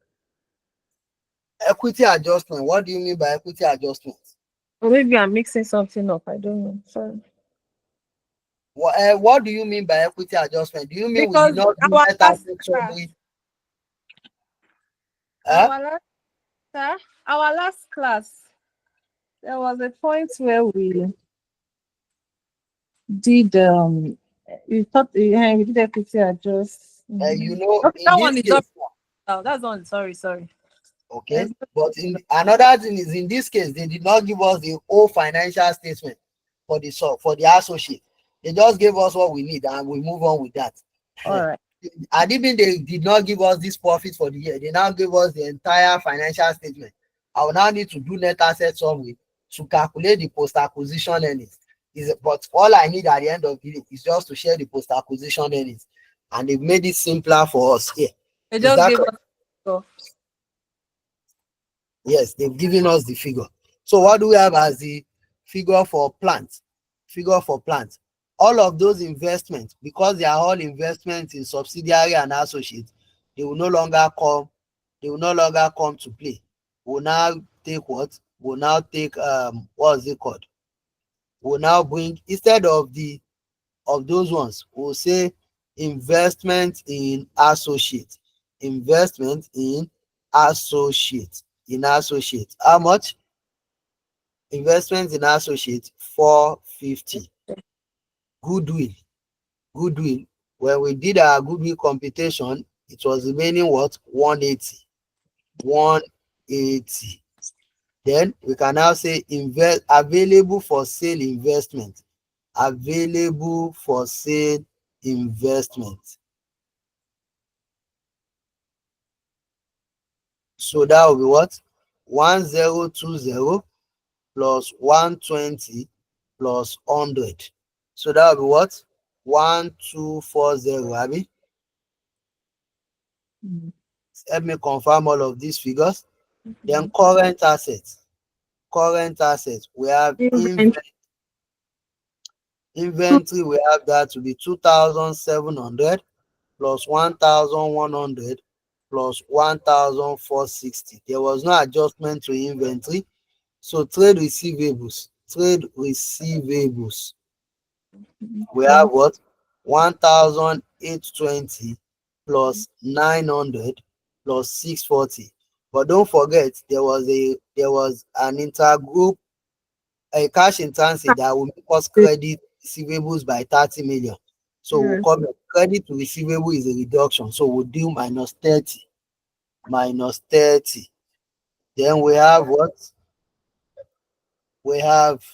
Equity adjustment. What do you mean by equity adjustment? Or maybe I'm mixing something up. I don't know. Sorry. What do you mean by equity adjustment? Do you mean we did Because not do our net last asset class, summary? Huh? our last, sir, our last class, there was a point where we did we thought we did equity adjust. You know, Okay, in that one this is up. case, Oh, that's one. Sorry. okay, There's but in another thing is, in this case they did not give us the whole financial statement for the associate. They just gave us what we need and we move on with that. all right. And even they did not give us this profit for the year, they now give us the entire financial statement. I will now need to do net asset summary to calculate the post acquisition earnings. But all I need at the end of the day is just to share the post acquisition earnings, and they've made it simpler for us here. They Is just that gave correct? us. So, Yes, they've given us the figure. So what do we have as the figure for plants? Figure for plants. All of those investments, because they are all investments in subsidiary and associates, they will no longer come, to play. We'll now take what? We'll now take what is it called? We'll now bring, instead of those ones, we'll say investment in associate. Investment in associate. How much? Investment in associate 450. Goodwill. Goodwill. When we did our goodwill computation, it was remaining what? 180. 180. Then we can now say invest available for sale investment. Available for sale investment. So that will be what? 1020 plus 120 plus 100. So that will be what? 1240, Abi. mm, Help me confirm all of these figures. Then mm. current assets. Current assets. We have Invent two inventory. We have that to be 2,700 plus 1,100 plus 1,460. There was no adjustment to inventory. So trade receivables. Trade receivables. We have okay. what? 1,820 plus 900 plus 640. But don't forget, there was an intergroup, a cash in transit that will make us credit receivables by 30 million. So we'll Yes. come, credit to receivable is a reduction. So we'll do minus 30. Minus 30. Then we have what? We have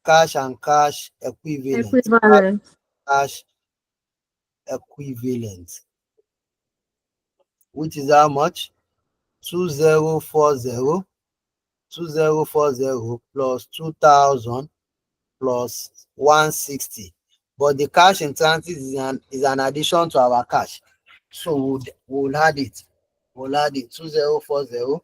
cash and cash equivalent. Equivalent. Cash equivalent, which is how much? 2040, 2040 plus 2000 plus 160. But the cash in transit is an addition to our cash. So we'll add it. We'll add it 2040.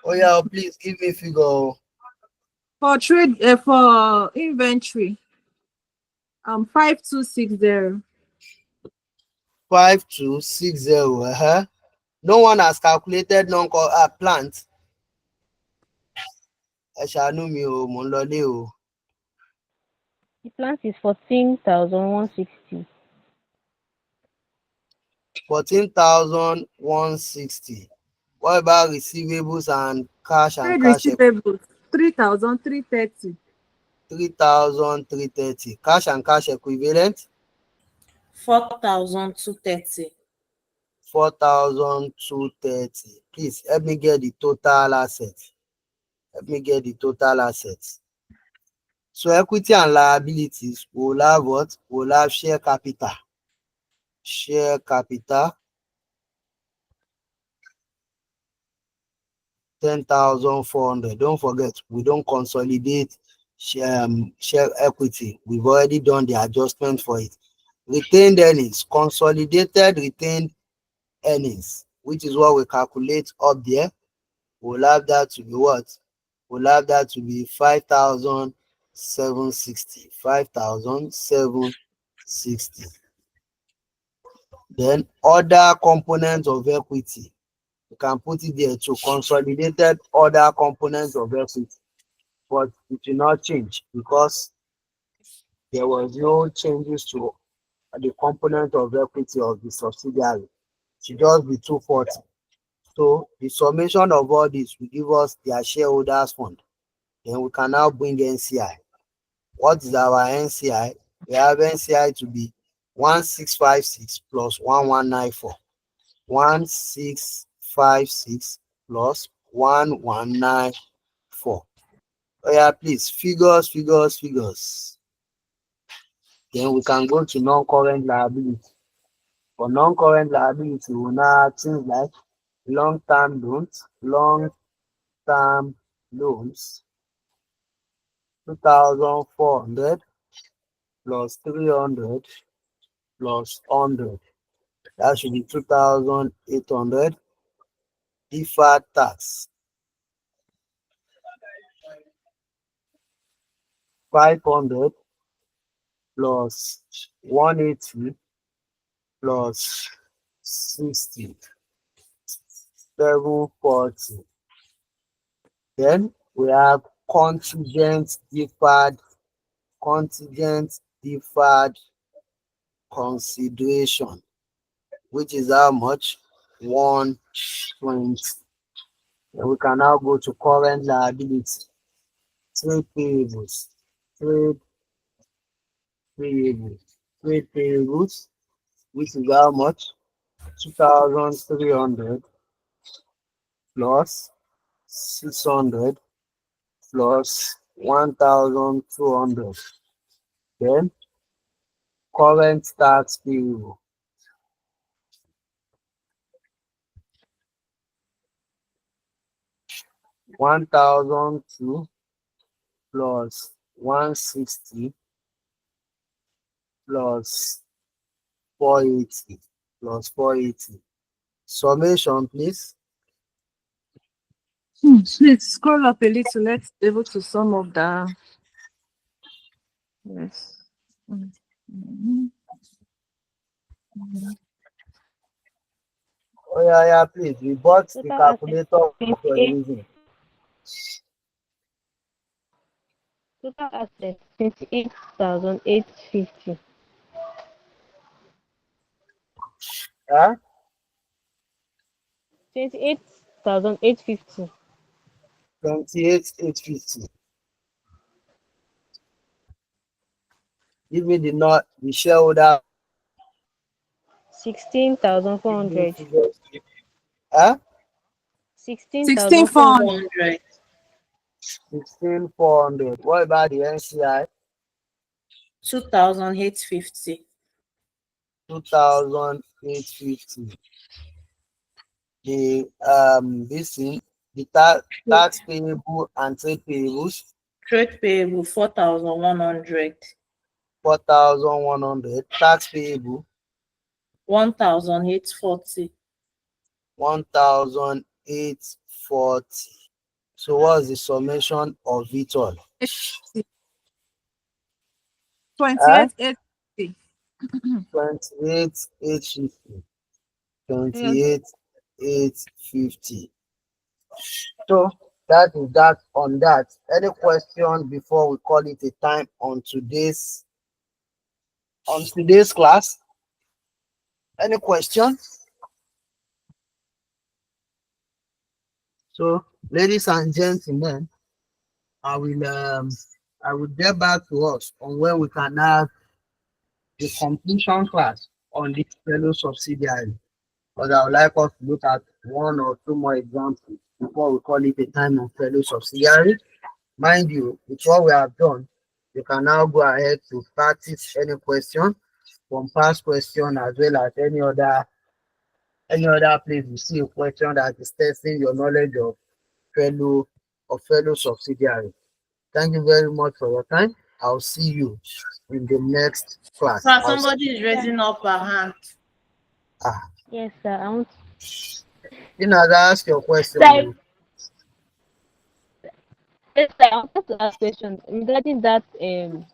Oh yeah, please give me figure. For trade, for inventory, 5260. 5260. No one has calculated plant. Ẹ ṣàánú mi o, mò ń lọlé o. The plant is 14,160. 14,160. What about receivables and cash and Trade cash? receivables, 3,330. 3,330. Cash and cash equivalent? 4,230. 4,230. Please help me get the total assets. Help me get the total assets. So equity and liabilities will have what? Will have share capital. Share capital 10,400. Don't forget, we don't consolidate share equity. We've already done the adjustment for it. Retained earnings, consolidated retained earnings, which is what we calculate up there. We'll have that to be what? We'll have that to be 5,760. 5,760. Then other components of equity. You can put it there to consolidated other components of equity, but it will not change because there was no changes to the component of equity of the subsidiary. It should just be 240. So the summation of all this will give us their shareholders fund. Then we can now bring NCI. What is our NCI? We have NCI to be 1656 plus 1194. 1656 plus 1194. Oh yeah, please, figures. Then we can go to non-current liability. For non-current liability, we now have things like long-term loans, 2,400 plus 300 plus 100. That should be 2,800. Deferred tax, 500 plus 180 plus 60, 740. Then we have contingent deferred consideration, which is how much? 120. Then we can now go to current liability. Trade payables. Trade payables. Trade payables, which is how much? 2,300 plus 600 plus 1,200. Then current tax payable. 1,002 plus 160 plus 480 plus 480. Summation, please. Please scroll up a little. Let's be able to sum up the. Yes. Oh yeah, please. We bought the Total assets calculator for a 28. reason. Total assets 28,850. Huh? 28,850. 28,850. Give me the not the shareholder. 16,400. Give me figures. Huh? 16,400. 16,400. 16,400. What about the NCI? 2,850. 2,850. The this thing, the tax payable and trade payables, Trade payable 4,100. 4,100. Tax payable, 1,840. 1,840. So what's the summation of it all? 28, Huh? 850. 28,850. Yes. 28,850. So that is that on that. Any question before we call it a time on today's class? Any question? So, ladies and gentlemen, I will um I will get back to us on when we can have the completion class on this fellow subsidiary. But I would like us to look at one or two more examples before we call it a time on fellow subsidiary. Mind you, with what we have done, you can now go ahead to practice any question from past question as well as any other place you see a question that is testing your knowledge fellow fellow subsidiary. Thank you very much for your time. I'll see you in the next class. So somebody is raising up her hand. Ah, Yes, sir. I want. ask your question. Sir, Oh. yes, sir. I wanted to ask questions regarding that part.